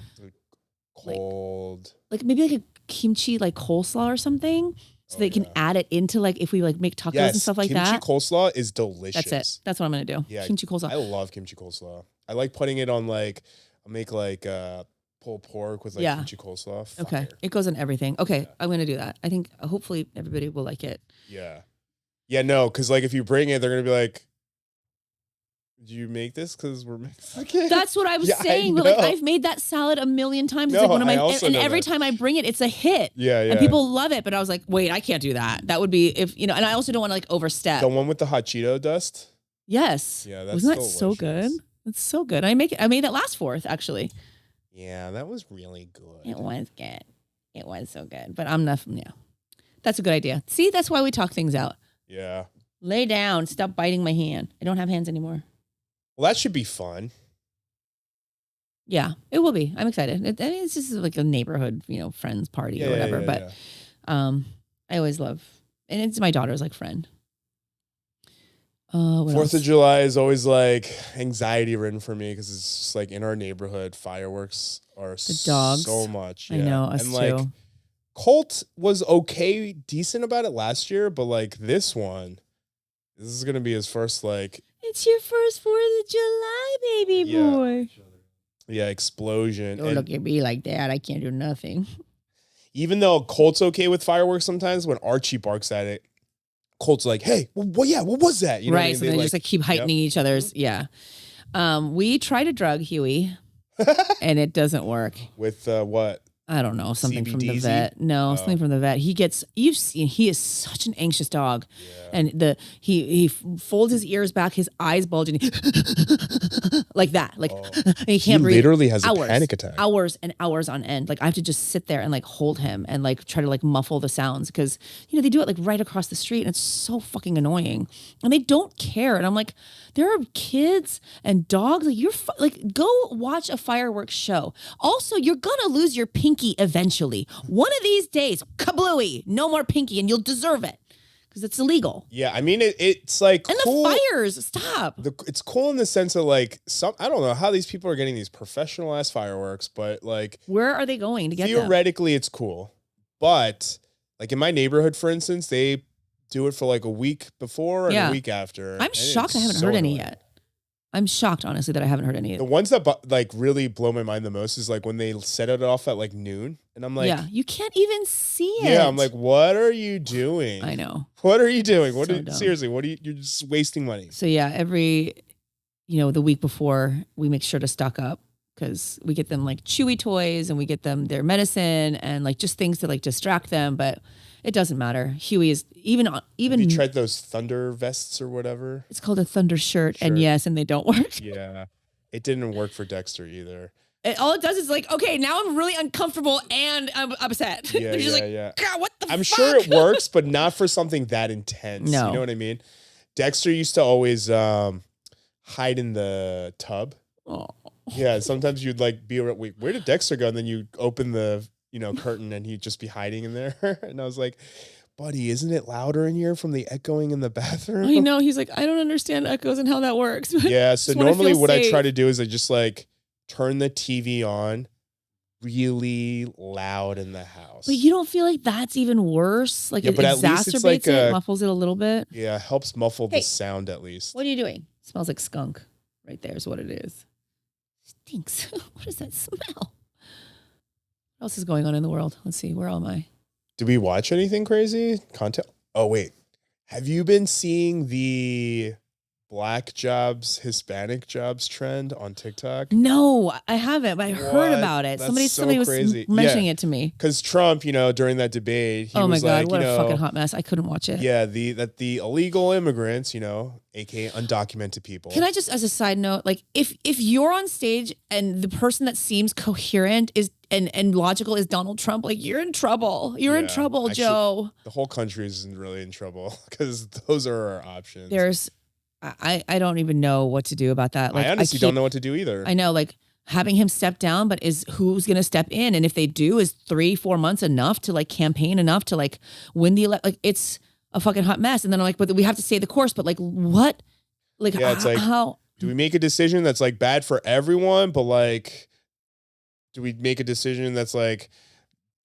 cold. Like maybe like a kimchi like coleslaw or something. So they can add it into like if we like make tacos and stuff like that. Kimchi coleslaw is delicious. That's it. That's what I'm gonna do. Yeah. Kimchi coleslaw. I love kimchi coleslaw. I like putting it on like I'll make like pulled pork with like kimchi coleslaw. Fire. Okay. It goes in everything. Okay. I'm going to do that. I think hopefully everybody will like it. Yeah. Yeah, no, because like if you bring it, they're going to be like, do you make this because we're Mexican? That's what I was saying. But like I've made that salad a million times. It's like one of my, and every time I bring it, it's a hit. Yeah. And people love it. But I was like, wait, I can't do that. That would be if, you know, and I also don't want to like overstep. The one with the hot Cheeto dust? Yes. Yeah, that's Wasn't that so good? It's so good. I made that last 4th, actually. Yeah, that was really good. It was good. It was so good. But I'm not, that's a good idea. See, that's why we talk things out. Yeah. Lay down. Stop biting my hand. I don't have hands anymore. Well, that should be fun. Yeah, it will be. I'm excited. I mean, it's just like a neighborhood, friends party or whatever. I always love, and it's my daughter's like friend. What 4th else? of July is always like anxiety ridden for me because it's just like in our neighborhood, fireworks are dogs. so much. I know, us and like too. Colt was okay, decent about it last year, but like this is gonna be his first like It's your first 4th of July, baby boy. explosion. Don't And look at me like that. I can't do nothing. even though Colt's okay with fireworks sometimes, when Archie barks at it, Colt's like, "Hey, what was that?" You know Right. what I mean? So they just like keep heightening each other's. Yeah. We try to drug Huey and it doesn't work. With what? I don't know, something from the CBDZ? vet. No, something from the vet. You've seen, he is such an anxious dog. And he folds his ears back, his eyes bulge, and he like that. Like and he can't breathe. He literally has a panic attack. Hours and hours on end. Like I have to just sit there and like hold him and like try to like muffle the sounds because they do it like right across the street and it's so fucking annoying. And they don't care. And I'm like, there are kids and dogs. Like like go watch a fireworks show. Also, you're gonna lose your pinky eventually. One of these days, kablooey, no more pinky, and you'll deserve it because it's illegal. Yeah, I mean it's like and cool. the fires, stop. It's cool in the sense of like I don't know how these people are getting these professional ass fireworks, but like where are they going to get them? Theoretically, it's cool, but like in my neighborhood, for instance, they do it for like a week before and a week after. I'm shocked I haven't heard any yet. I'm shocked, honestly, that I haven't heard any. The ones that like really blow my mind the most is like when they set it off at like noon, and I'm like, yeah, you can't even see it. Yeah, I'm like, what are you doing? I know. What are you doing? Seriously, you're just wasting money. So yeah, every, the week before we make sure to stock up because we get them like chewy toys and we get them their medicine and like just things to like distract them, but it doesn't matter. Huey is even. Have you tried those thunder vests or whatever? It's called a thunder shirt. And yes, and they don't work. Yeah, it didn't work for Dexter either. All it does is like, okay, now I'm really uncomfortable and I'm upset. Yeah, God, what the fuck? I'm sure it works, but not for something that intense. No. You know what I mean? Dexter used to always hide in the tub. Oh. Yeah, sometimes you'd like be, wait, where did Dexter go? And then you open the curtain and he'd just be hiding in there. And I was like, buddy, isn't it louder in here from the echoing in the bathroom? I know. He's like, I don't understand echoes and how that works. Yeah, so normally what I try to do is I just like turn the TV on really loud in the house. But you don't feel like that's even worse? Like it exacerbates like it, muffles it a little bit? Yeah, helps muffle the sound at least. What are you doing? It smells like skunk. Right there is what it is. Stinks. What is that smell? What else is going on in the world? Let's see. Where am I? Do we watch anything crazy? Content? Oh, wait. Have you been seeing the Black jobs, Hispanic jobs trend on TikTok? No, I haven't, but I heard about it. That's somebody was crazy. mentioning it to me. Because Trump, during that debate, he oh my was God, like, what a fucking hot mess. I couldn't watch it. Yeah, the illegal immigrants, aka undocumented people. Can I just, as a side note, like if you're on stage and the person that seems coherent is and logical is Donald Trump, like you're in trouble. You're in trouble, Joe. The whole country is really in trouble because those are our options. I don't even know what to do about that. Like, I honestly don't know what to do either. I know, like having him step down, but who's going to step in? And if they do, is 3-4 months enough to like campaign enough to like win the election? Like it's a fucking hot mess. And then I'm like, but we have to stay the course. But like what? Like it's like, how? Do we make a decision that's like bad for everyone, but like, do we make a decision that's like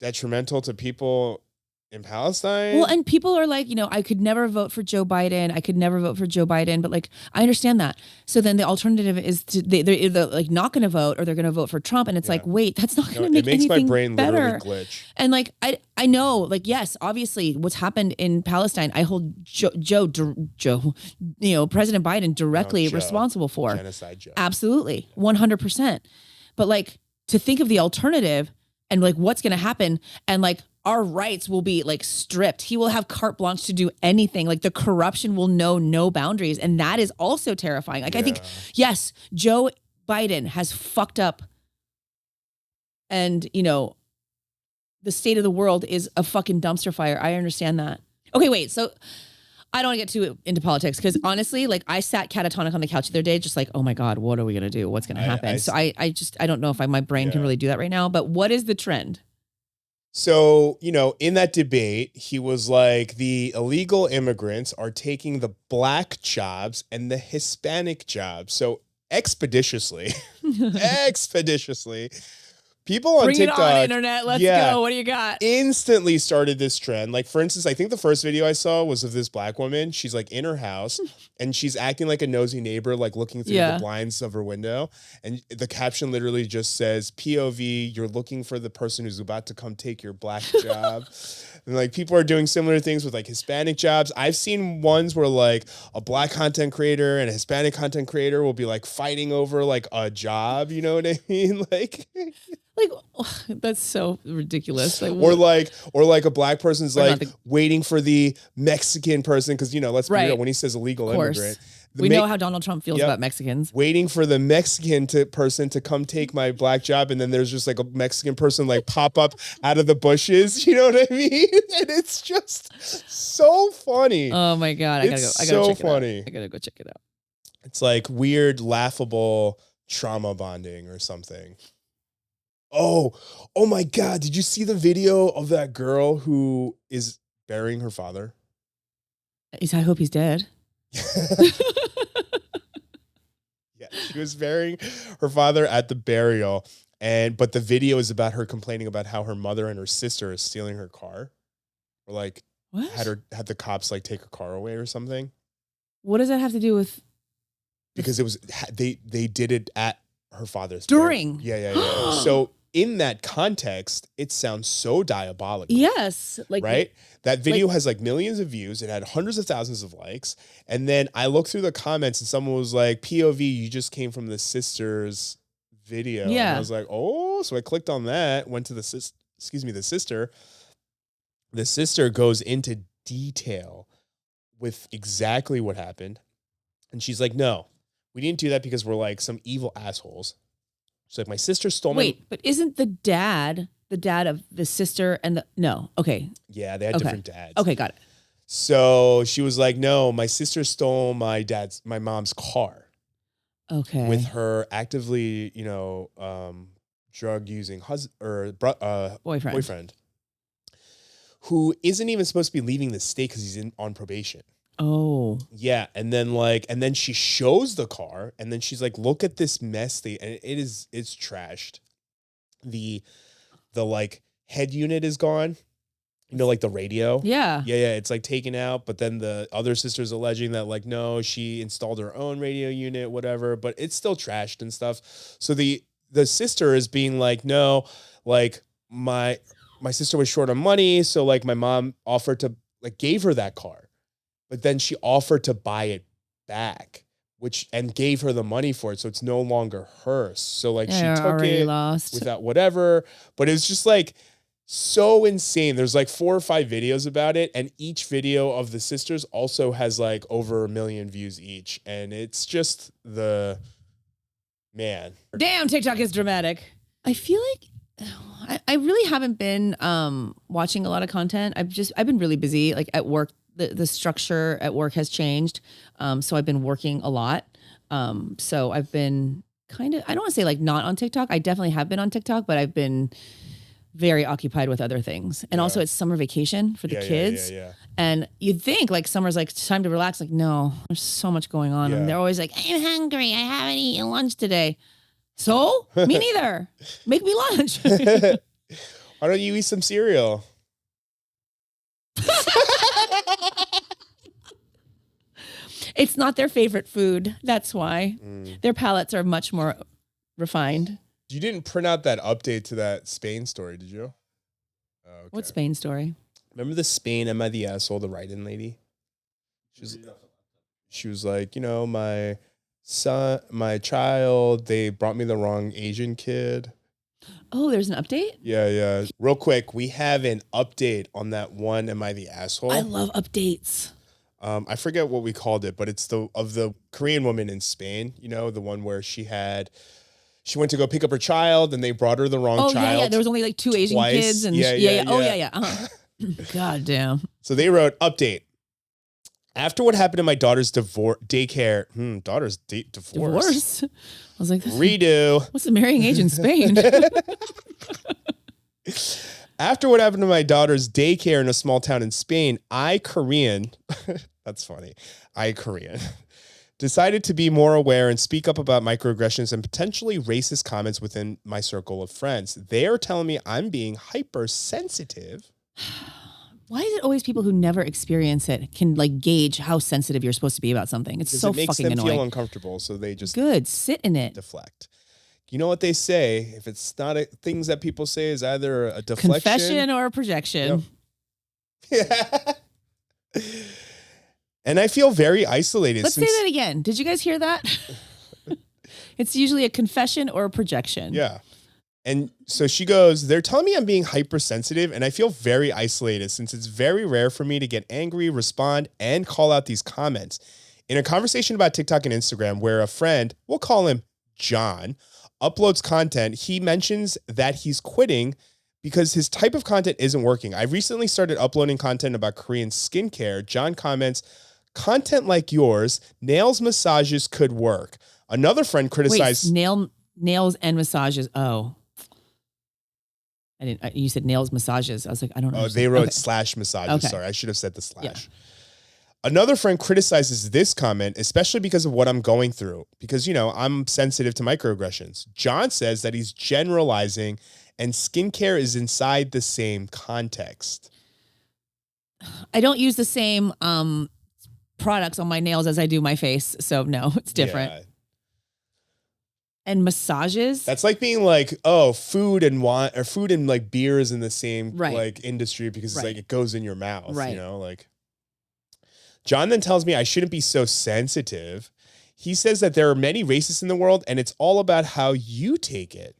detrimental to people in Palestine? Well, and people are like, I could never vote for Joe Biden. I could never vote for Joe Biden. But like, I understand that. So then the alternative is they're either like not going to vote or they're going to vote for Trump. And it's like, wait, that's not going to make anything better. It makes my brain literally glitch. And like, I know, like, yes, obviously what's happened in Palestine, I hold Joe, President Biden directly responsible for. Genocide Joe. Absolutely. 100%. But like, to think of the alternative and like what's going to happen and like, our rights will be like stripped. He will have carte blanche to do anything. Like the corruption will know no boundaries. And that is also terrifying. Like I think, yes, Joe Biden has fucked up. And, the state of the world is a fucking dumpster fire. I understand that. Okay, wait. So I don't want to get too into politics because honestly, like I sat catatonic on the couch the other day, just like, oh my God, what are we going to do? What's going to happen? So I don't know if my brain can really do that right now, but what is the trend? So, in that debate, he was like, the illegal immigrants are taking the black jobs and the Hispanic jobs. So expeditiously, people on Bring it TikTok, on, internet. Let's go. What do you got? instantly started this trend. Like, for instance, I think the first video I saw was of this black woman. She's like in her house and she's acting like a nosy neighbor, like looking through the blinds of her window. And the caption literally just says, POV, you're looking for the person who's about to come take your black job. And like people are doing similar things with like Hispanic jobs. I've seen ones where like a black content creator and a Hispanic content creator will be like fighting over like a job. You know what I mean? Like, that's so ridiculous. Like, or like a black person's like waiting for the Mexican person because let's be real, when he says illegal immigrant, we know how Donald Trump feels about Mexicans. Waiting for the Mexican person to come take my black job, and then there's just like a Mexican person like pop up out of the bushes. You know what I mean? And it's just so funny. Oh my god, I gotta go. I gotta go check it out. It's like weird, laughable trauma bonding or something. Oh my God. Did you see the video of that girl who is burying her father? I hope he's dead. Yeah, she was burying her father at the burial. But the video is about her complaining about how her mother and her sister is stealing her car. Or like what? had the cops like take her car away or something. What does that have to do with? Because it was they did it at her father's during. Yeah. So in that context, it sounds so diabolical. Yes. Like, right? That video has like millions of views. It had hundreds of thousands of likes. And then I looked through the comments and someone was like, POV, you just came from the sister's video. Yeah. And I was like, oh, so I clicked on that, went to the sister. The sister goes into detail with exactly what happened. And she's like, no, we didn't do that because we're like some evil assholes. She's like, my sister stole my... Wait, but isn't the dad of the sister and the... No, okay. Yeah, they had different dads. Okay, got it. So she was like, no, my sister stole my mom's car. Okay. With her actively, drug using boyfriend. Who isn't even supposed to be leaving the state because he's on probation. Oh. Yeah. And then she shows the car and then she's like, look at this mess. And it's trashed. The like head unit is gone. Like the radio. Yeah. Yeah. It's like taken out. But then the other sister's alleging that like, no, she installed her own radio unit, whatever, but it's still trashed and stuff. So the sister is being like, no, like my sister was short on money. So like my mom offered to gave her that car. But then she offered to buy it back, and gave her the money for it. So it's no longer hers. So like she took it without whatever, but it was just like so insane. There's like 4 or 5 videos about it. And each video of the sisters also has like over 1 million views each. And it's just man. Damn, TikTok is dramatic. I feel like I really haven't been watching a lot of content. I've been really busy like at work. The structure at work has changed. So I've been working a lot. So I've been kind of, I don't want to say like not on TikTok. I definitely have been on TikTok, but I've been very occupied with other things. And also it's summer vacation for the kids. Yeah. And you'd think like summer's like time to relax. Like, no, there's so much going on. And they're always like, I'm hungry. I haven't eaten lunch today. So me neither. Make me lunch. Why don't you eat some cereal? It's not their favorite food. That's why. Their palates are much more refined. You didn't print out that update to that Spain story, did you? Oh, okay. What Spain story? Remember the Spain Am I the Asshole, the write-in lady? She was like, my child, they brought me the wrong Asian kid. Oh, there's an update? Yeah. Real quick, we have an update on that one Am I the Asshole? I love updates. I forget what we called it, but it's the Korean woman in Spain, the one where she went to go pick up her child and they brought her the wrong child. Yeah. There was only like 2 Asian kids. And yeah. Oh, yeah. Uh-huh. God damn. So they wrote, update. After what happened to my daughter's daycare, daughter's divorce. I was like, redo. What's the marrying age in Spain? After what happened to my daughter's daycare in a small town in Spain, Korean, that's funny, Korean, decided to be more aware and speak up about microaggressions and potentially racist comments within my circle of friends. They are telling me I'm being hypersensitive. Why is it always people who never experience it can like gauge how sensitive you're supposed to be about something? It's so it makes fucking them annoying. Feel uncomfortable, so they just sit in it. Deflect. You know what they say? If it's not things that people say is either a deflection, confession or a projection. Yep. Yeah. And I feel very isolated. Let's say that again. Did you guys hear that? It's usually a confession or a projection. Yeah. And so she goes, they're telling me I'm being hypersensitive and I feel very isolated since it's very rare for me to get angry, respond, and call out these comments. In a conversation about TikTok and Instagram where a friend, we'll call him John, uploads content, he mentions that he's quitting because his type of content isn't working. I recently started uploading content about Korean skincare. John comments, content like yours, nails massages could work. Another friend criticized... Wait, nails and massages. Oh. You said nails massages. I was like, I don't know. Oh, they wrote slash massages. Okay. Sorry, I should have said the slash. Yeah. Another friend criticizes this comment, especially because of what I'm going through, because, you know, I'm sensitive to microaggressions. John says that he's generalizing and skincare is inside the same context. I don't use the same products on my nails as I do my face. So no, it's different. Yeah. And massages. That's like being like, oh, food and wine or food and like beer is in the same like industry because it's like it goes in your mouth, you know, like. John then tells me I shouldn't be so sensitive. He says that there are many racists in the world and it's all about how you take it.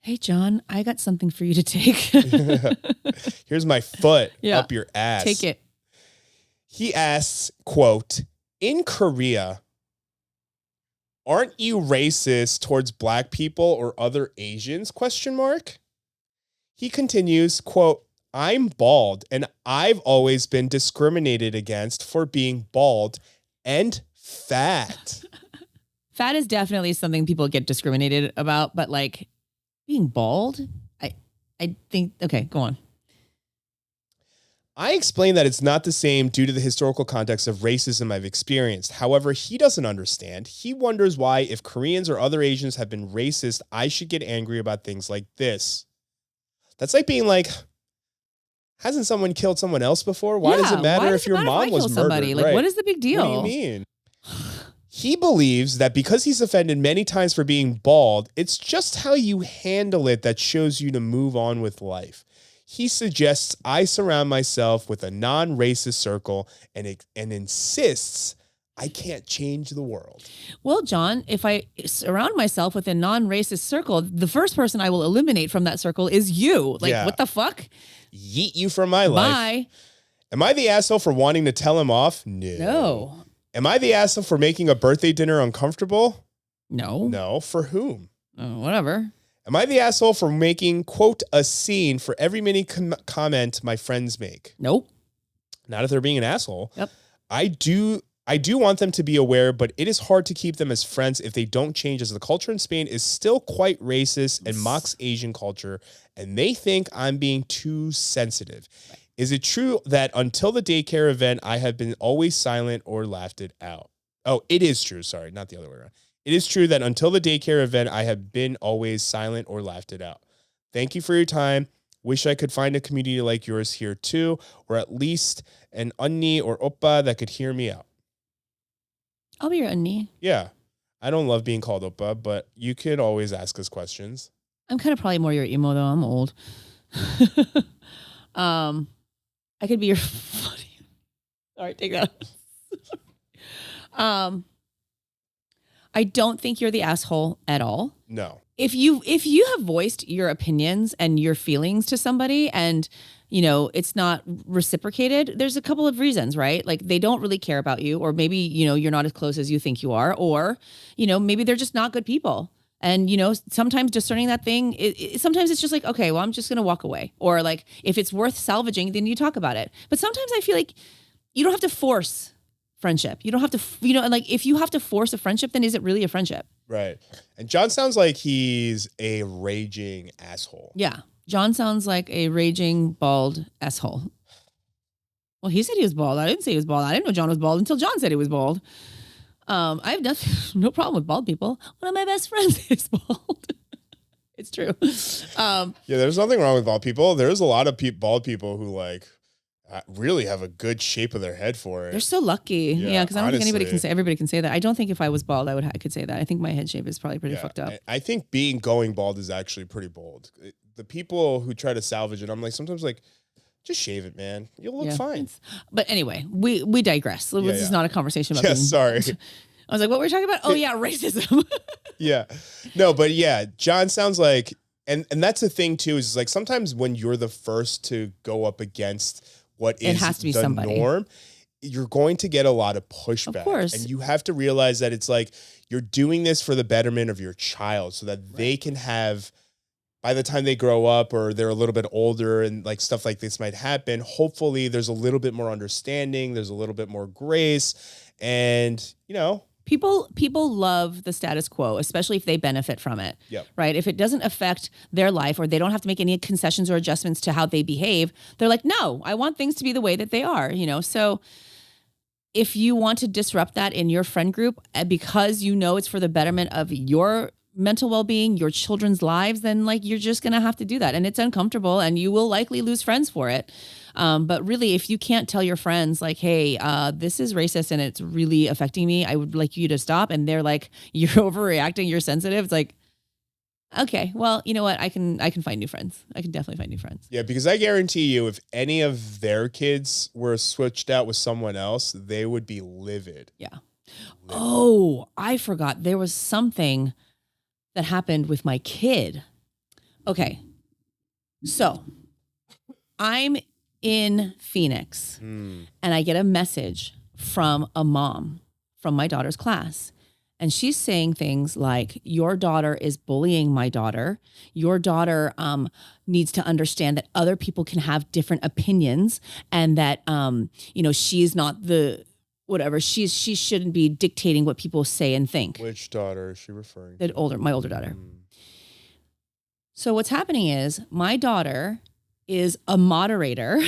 Hey, John, I got something for you to take. Here's my foot up your ass. Take it. He asks, quote, in Korea, aren't you racist towards black people or other Asians? Question mark. He continues, quote, I'm bald and I've always been discriminated against for being bald and fat. Fat is definitely something people get discriminated about, but like being bald, I think, okay, go on. I explain that it's not the same due to the historical context of racism I've experienced. However, he doesn't understand. He wonders why, if Koreans or other Asians have been racist, I should get angry about things like this. That's like being like, hasn't someone killed someone else before? Why does it matter if your mom was murdered? Like, what is the big deal? What do you mean? He believes that because he's offended many times for being bald, it's just how you handle it that shows you to move on with life. He suggests I surround myself with a non-racist circle and insists I can't change the world. Well, John, if I surround myself with a non-racist circle, the first person I will eliminate from that circle is you. Like, what the fuck? Yeet you from my life. Bye. Am I the asshole for wanting to tell him off? No. Am I the asshole for making a birthday dinner uncomfortable? No. No. For whom? Whatever. Am I the asshole for making, quote, a scene for every mini comment my friends make? Nope. Not if they're being an asshole. Yep. I do want them to be aware, but it is hard to keep them as friends if they don't change, as the culture in Spain is still quite racist and mocks Asian culture, and they think I'm being too sensitive. Right. Is it true that until the daycare event, I have been always silent or laughed it out? Oh, it is true. Sorry, not the other way around. It is true that until the daycare event, I have been always silent or laughed it out. Thank you for your time. Wish I could find a community like yours here too, or at least an unni or oppa that could hear me out. I'll be your unni. Yeah. I don't love being called oppa, but you could always ask us questions. I'm kind of probably more your emo though. I'm old. I could be your funny. All right, take that. I don't think you're the asshole at all. No. If you have voiced your opinions and your feelings to somebody and, you know, it's not reciprocated, there's a couple of reasons, right? Like they don't really care about you, or maybe, you know, you're not as close as you think you are, or, you know, maybe they're just not good people. And, you know, sometimes discerning that thing, sometimes it's just like, okay, well, I'm just going to walk away. Or like, if it's worth salvaging, then you talk about it. But sometimes I feel like you don't have to force friendship. You don't have to, you know, like if you have to force a friendship, then is it really a friendship? Right. And John sounds like he's a raging asshole. Yeah. John sounds like a raging bald asshole. Well, he said he was bald. I didn't say he was bald. I didn't know John was bald until John said he was bald. I have no problem with bald people. One of my best friends is bald. It's true. Yeah, there's nothing wrong with bald people. There's a lot of bald people who like really have a good shape of their head for it. They're so lucky. Yeah, because I don't think anybody can say. Everybody can say that. I don't think if I was bald, I could say that. I think my head shape is probably pretty fucked up. I think going bald is actually pretty bold. The people who try to salvage it, I'm like sometimes like, just shave it, man. You'll look fine. But anyway, we digress. This is not a conversation about. Sorry. I was like, what were we talking about? Oh yeah, racism. Yeah. No, but yeah, John sounds like, and that's the thing too, is like sometimes when you're the first to go up against what is the norm, you're going to get a lot of pushback. Of course. And you have to realize that it's like you're doing this for the betterment of your child so that they can have, by the time they grow up or they're a little bit older and like stuff like this might happen, hopefully there's a little bit more understanding, there's a little bit more grace, and people love the status quo, especially if they benefit from it. Yep. Right? If it doesn't affect their life or they don't have to make any concessions or adjustments to how they behave, they're like, no, I want things to be the way that they are, So if you want to disrupt that in your friend group because it's for the betterment of your mental well-being, your children's lives, then like you're just gonna have to do that, and it's uncomfortable, and you will likely lose friends for it. But really, if you can't tell your friends like, "Hey, this is racist and it's really affecting me. I would like you to stop," and they're like, "You're overreacting. You're sensitive." It's like, okay, well, you know what? I can find new friends. I can definitely find new friends. Yeah, because I guarantee you, if any of their kids were switched out with someone else, they would be livid. Yeah. Oh, I forgot. There was something that happened with my kid. Okay. So I'm in Phoenix and I get a message from a mom from my daughter's class. And she's saying things like, your daughter is bullying my daughter. Your daughter needs to understand that other people can have different opinions and that, she's not the whatever. She shouldn't be dictating what people say and think. Which daughter is she referring to? My older daughter. So what's happening is my daughter is a moderator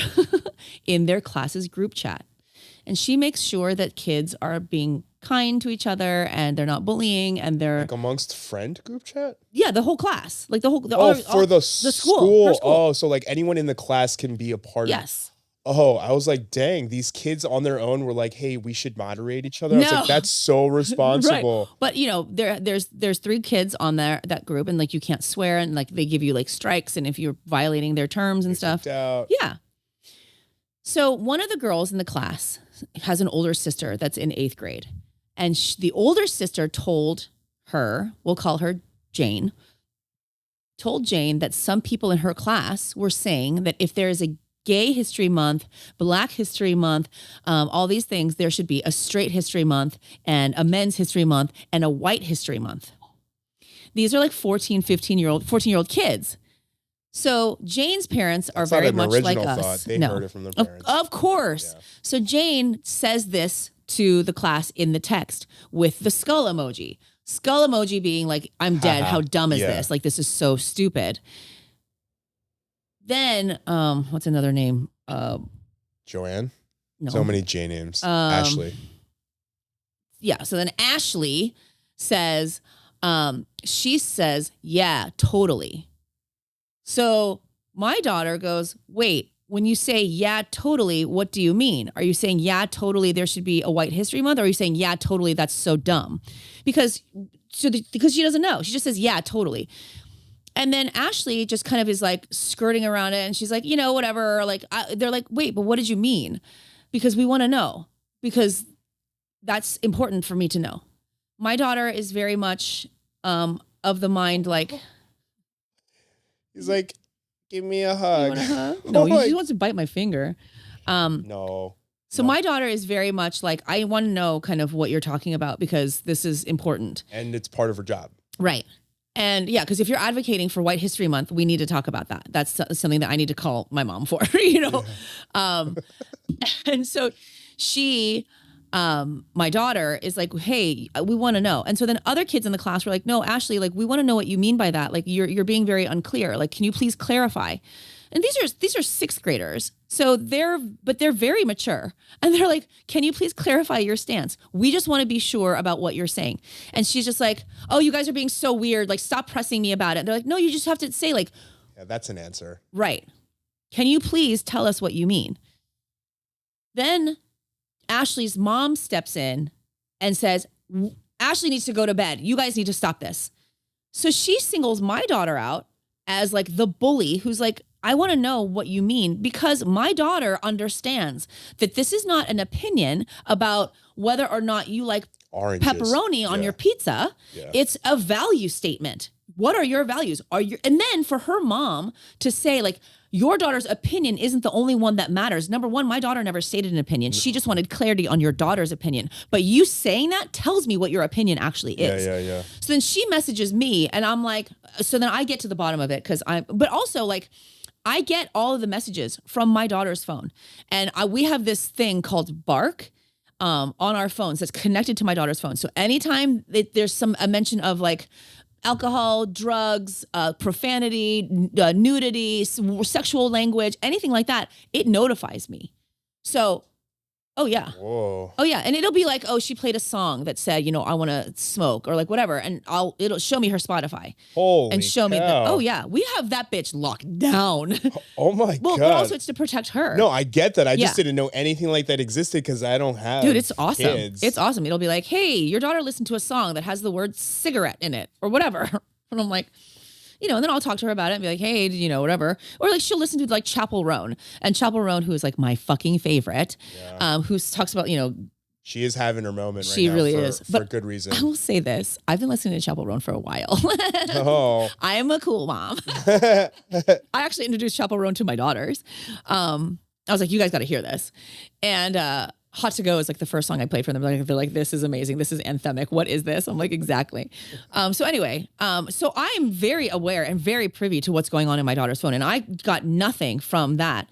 in their class's group chat. And she makes sure that kids are being kind to each other and they're not bullying and they're like amongst friend group chat. Yeah, the whole class, like the school. The school. Oh, so like anyone in the class can be a part. Yes. Oh, I was like, dang, these kids on their own were like, hey, we should moderate each other. I was like, that's so responsible. Right. But there's 3 kids on that group, and like you can't swear, and like they give you like strikes, and if you're violating their terms and stuff. Yeah. So one of the girls in the class has an older sister that's in 8th grade, and the older sister told her, we'll call her Jane, told Jane that some people in her class were saying that if there is a Gay History Month, Black History Month, all these things, there should be a Straight History Month and a Men's History Month and a White History Month. These are like 14-year-old kids. So Jane's parents are very much like us. They heard it from their parents. Of course. Yeah. So Jane says this to the class in the text with the skull emoji. Skull emoji being like, I'm dead. How dumb is this? Like, this is so stupid. Then, what's another name? Joanne? No. So many J names. Ashley. Yeah. So then Ashley says, she says, yeah, totally. So my daughter goes, wait, when you say, yeah, totally, what do you mean? Are you saying, yeah, totally, there should be a White History Month? Or are you saying, yeah, totally, that's so dumb? Because she doesn't know. She just says, yeah, totally. And then Ashley just kind of is like skirting around it. And she's like, whatever. Like, they're like, wait, but what did you mean? Because we want to know. Because that's important for me to know. My daughter is very much of the mind like... He's like, give me a hug. You want a hug? No, he wants to bite my finger. No. So my daughter is very much like, I want to know kind of what you're talking about because this is important. And it's part of her job. Right. And yeah, because if you're advocating for White History Month, we need to talk about that. That's something that I need to call my mom for, Yeah. And so she my daughter is like, hey, we want to know. And so then other kids in the class were like, no, Ashley, like, we want to know what you mean by that. Like, you're being very unclear. Like, can you please clarify? And these are sixth graders. So they're very mature. And they're like, can you please clarify your stance? We just want to be sure about what you're saying. And she's just like, oh, you guys are being so weird. Like, stop pressing me about it. And they're like, no, you just have to say like, yeah, that's an answer. Right. Can you please tell us what you mean? Then Ashley's mom steps in and says, Ashley needs to go to bed. You guys need to stop this. So she singles my daughter out as like the bully who's like, I want to know what you mean, because my daughter understands that this is not an opinion about whether or not you like Oranges. Pepperoni on your pizza. Yeah. It's a value statement. What are your values? And then for her mom to say like, your daughter's opinion isn't the only one that matters. Number one, my daughter never stated an opinion. She just wanted clarity on your daughter's opinion. But you saying that tells me what your opinion actually is. Yeah. So then she messages me and I'm like, so then I get to the bottom of it but also like, I get all of the messages from my daughter's phone. And we have this thing called Bark on our phones that's connected to my daughter's phone. So anytime there's a mention of like alcohol, drugs, profanity, nudity, sexual language, anything like that, it notifies me. So, oh yeah. Whoa. Oh yeah. And it'll be like, oh, she played a song that said, I want to smoke or like whatever. And it'll show me her Spotify. Holy and show me that, oh yeah, we have that bitch locked down. Oh my God. But also it's to protect her. No, I get that. I just didn't know anything like that existed because I don't have Dude, it's awesome. kids. It's awesome. It'll be like, hey, your daughter listened to a song that has the word cigarette in it or whatever. And I'm like, and then I'll talk to her about it and be like, hey, whatever. Or like she'll listen to like Chapel Roan. And Chapel Roan, who is like my fucking favorite, who talks about, she is having her moment right now. She really is. For good reason. I will say this. I've been listening to Chapel Roan for a while. Oh. I am a cool mom. I actually introduced Chapel Roan to my daughters. I was like, you guys got to hear this. And Hot to Go is like the first song I played for them. They're like, this is amazing. This is anthemic. What is this? I'm like, exactly. So anyway, so I'm very aware and very privy to what's going on in my daughter's phone. And I got nothing from that.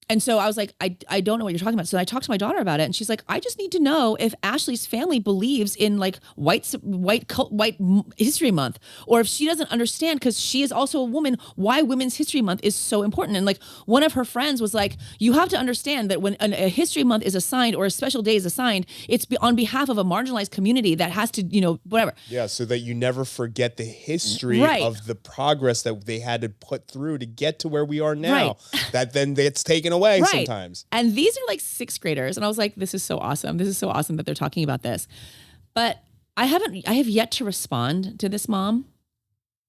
And so I was like, I don't know what you're talking about. So I talked to my daughter about it and she's like, I just need to know if Ashley's family believes in like white history month, or if she doesn't understand, because she is also a woman, why Women's History Month is so important. And like one of her friends was like, you have to understand that when a history month is assigned or a special day is assigned, it's on behalf of a marginalized community that has to, whatever. Yeah. So that you never forget the history of the progress that they had to put through to get to where we are now. Right. That then it's taken away sometimes. And these are like sixth graders. And I was like, this is so awesome. This is so awesome that they're talking about this. But I have yet to respond to this mom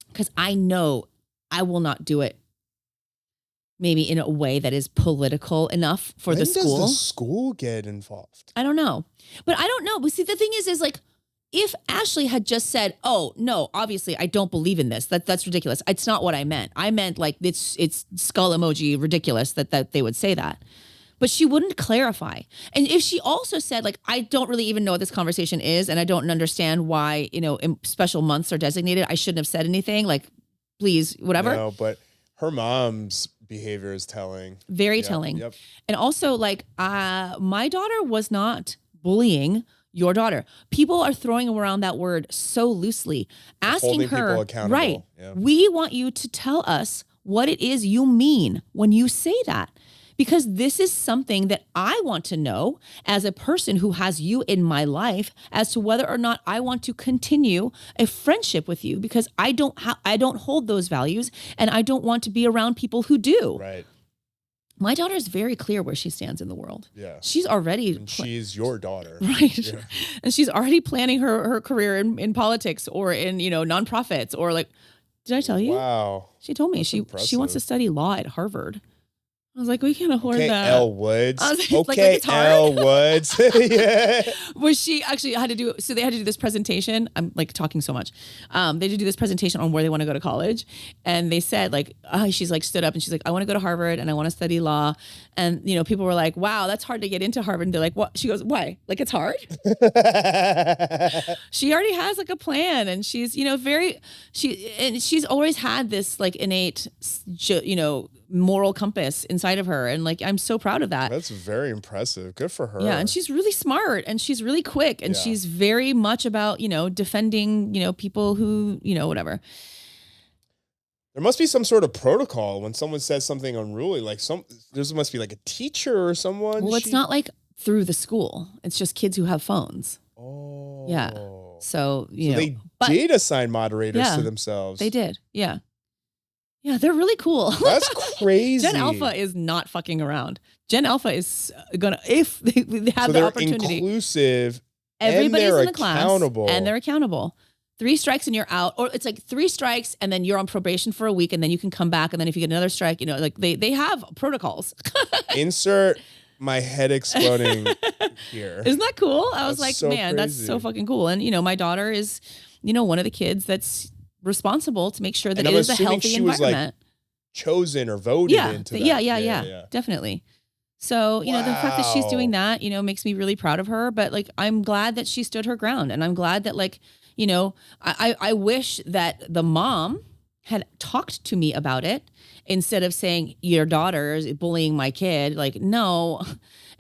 because I know I will not do it maybe in a way that is political enough for the school. When does the school get involved? I don't know. But I don't know. But see, the thing is like, if Ashley had just said, oh, no, obviously I don't believe in this. That's ridiculous. It's not what I meant. I meant like it's skull emoji ridiculous that they would say that. But she wouldn't clarify. And if she also said like, I don't really even know what this conversation is and I don't understand why, special months are designated, I shouldn't have said anything. Like, please, whatever. No, but her mom's behavior is telling. Very telling. Yep. And also like, my daughter was not bullying your daughter. People are throwing around that word so loosely, asking holding her, people accountable. Right, yeah. We want you to tell us what it is you mean when you say that. Because this is something that I want to know as a person who has you in my life as to whether or not I want to continue a friendship with you, because I don't hold those values and I don't want to be around people who do. Right. My daughter is very clear where she stands in the world. Yeah. She's already... And she's your daughter. Right. Yeah. And she's already planning her career in politics or in, nonprofits or like, did I tell you? Wow. She told me That's she impressive. wants to study law at Harvard. I was like, we can't afford Okay, that. Elle Woods. I was like, okay, it's hard. Elle Woods. Yeah. Where she actually had to do, so they had to do this presentation. I'm like talking so much. They had to do this presentation on where they want to go to college. And they said like, she's like stood up and she's like, I want to go to Harvard and I want to study law. And, people were like, wow, that's hard to get into Harvard. And they're like, what? She goes, why? Like, it's hard? She already has like a plan and she's, she's always had this like innate, moral compass inside of her. And like, I'm so proud of that. That's very impressive. Good for her. Yeah. And she's really smart and she's really quick and she's very much about, defending, people who, whatever. There must be some sort of protocol when someone says something unruly, like there must be like a teacher or someone. Well, it's not like through the school. It's just kids who have phones. Oh. Yeah. So, they did assign moderators to themselves. They did. Yeah. Yeah, they're really cool. That's crazy. Gen Alpha is not fucking around. Gen Alpha is gonna, if they have the opportunity. Inclusive. Everybody's and in the class and they're accountable. 3 strikes and you're out, or it's like 3 strikes and then you're on probation for a week and then you can come back and then if you get another strike, like they have protocols. Insert my head exploding here. Isn't that cool? I was like, man, that's so fucking cool. And my daughter is, one of the kids that's responsible to make sure that it is a healthy environment. Was like chosen or voted into that. Yeah, definitely. So, the fact that she's doing that, makes me really proud of her. But like, I'm glad that she stood her ground. And I'm glad that like, I wish that the mom had talked to me about it instead of saying your daughter is bullying my kid. Like, no.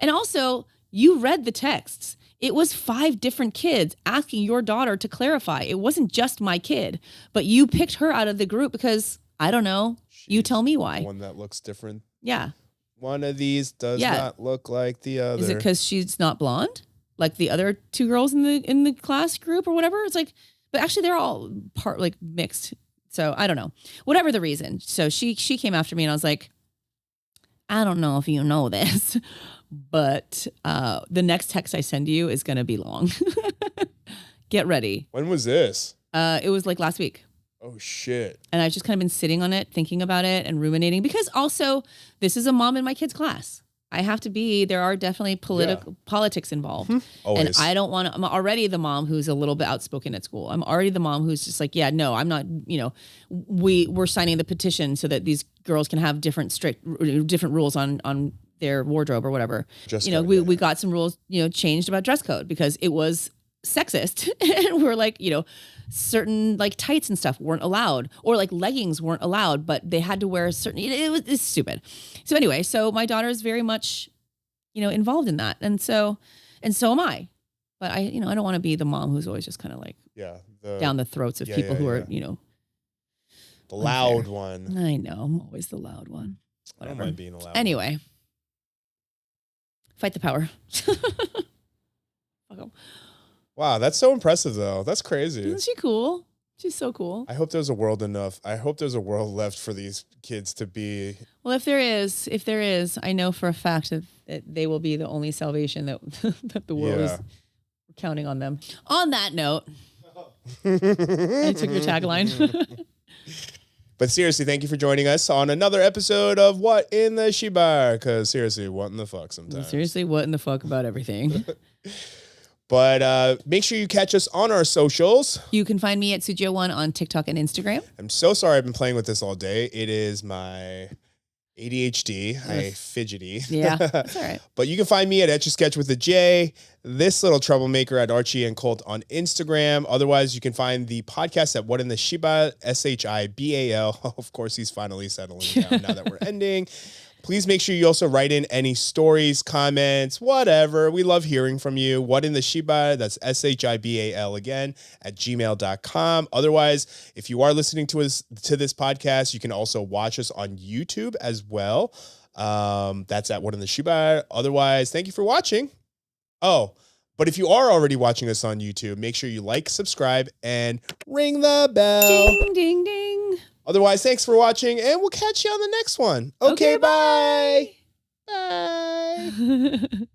And also, you read the texts. It was 5 different kids asking your daughter to clarify. It wasn't just my kid, but you picked her out of the group because I don't know. You tell me why. One that looks different. Yeah. One of these does not look like the other. Is it because she's not blonde? Like the other 2 girls in the class group or whatever? It's like, but actually they're all mixed. So I don't know. Whatever the reason. So she came after me and I was like, I don't know if you know this, but the next text I send you is going to be long. Get ready. When was this? It was like last week. Oh, shit. And I've just kind of been sitting on it, thinking about it and ruminating because also this is a mom in my kid's class. There are definitely politics involved. Always. And I don't want to, I'm already the mom who's a little bit outspoken at school. I'm already the mom who's just like, yeah, no, I'm not, we're signing the petition so that these girls can have different rules on their wardrobe or whatever. We got some rules, changed about dress code because it was sexist. And we're like, certain like tights and stuff weren't allowed or like leggings weren't allowed, but they had to wear a certain, it's stupid. So anyway, so my daughter is very much, involved in that. And so am I, but I don't want to be the mom who's always just kind of like down the throats of people who are, the loud one. I know. I'm always the loud one. Whatever. I don't mind being the loud anyway, fight the power. Wow, that's so impressive, though. That's crazy. Isn't she cool? She's so cool. I hope there's a world left for these kids to be. Well, if there is, I know for a fact that they will be the only salvation that the world is counting on them. On that note, I took your tagline. But seriously, thank you for joining us on another episode of What in the Shibal? Because seriously, what in the fuck sometimes? Seriously, what in the fuck about everything? But make sure you catch us on our socials. You can find me at Soogia1 on TikTok and Instagram. I'm so sorry I've been playing with this all day. It is my ADHD. I fidgety. Yeah, that's all right. But you can find me at Etch a Sketch with a J, this little troublemaker at Archie and Colt on Instagram. Otherwise, you can find the podcast at WhatintheShibal, SHIBAL. Of course, he's finally settling down now that we're ending. Please make sure you also write in any stories, comments, whatever. We love hearing from you. WhatintheShibal, that's SHIBAL again, at gmail.com. Otherwise, if you are listening to this podcast, you can also watch us on YouTube as well. That's at WhatintheShibal. Otherwise, thank you for watching. Oh, but if you are already watching us on YouTube, make sure you like, subscribe, and ring the bell. Ding, ding, ding. Otherwise, thanks for watching, and we'll catch you on the next one. Okay, bye. Bye.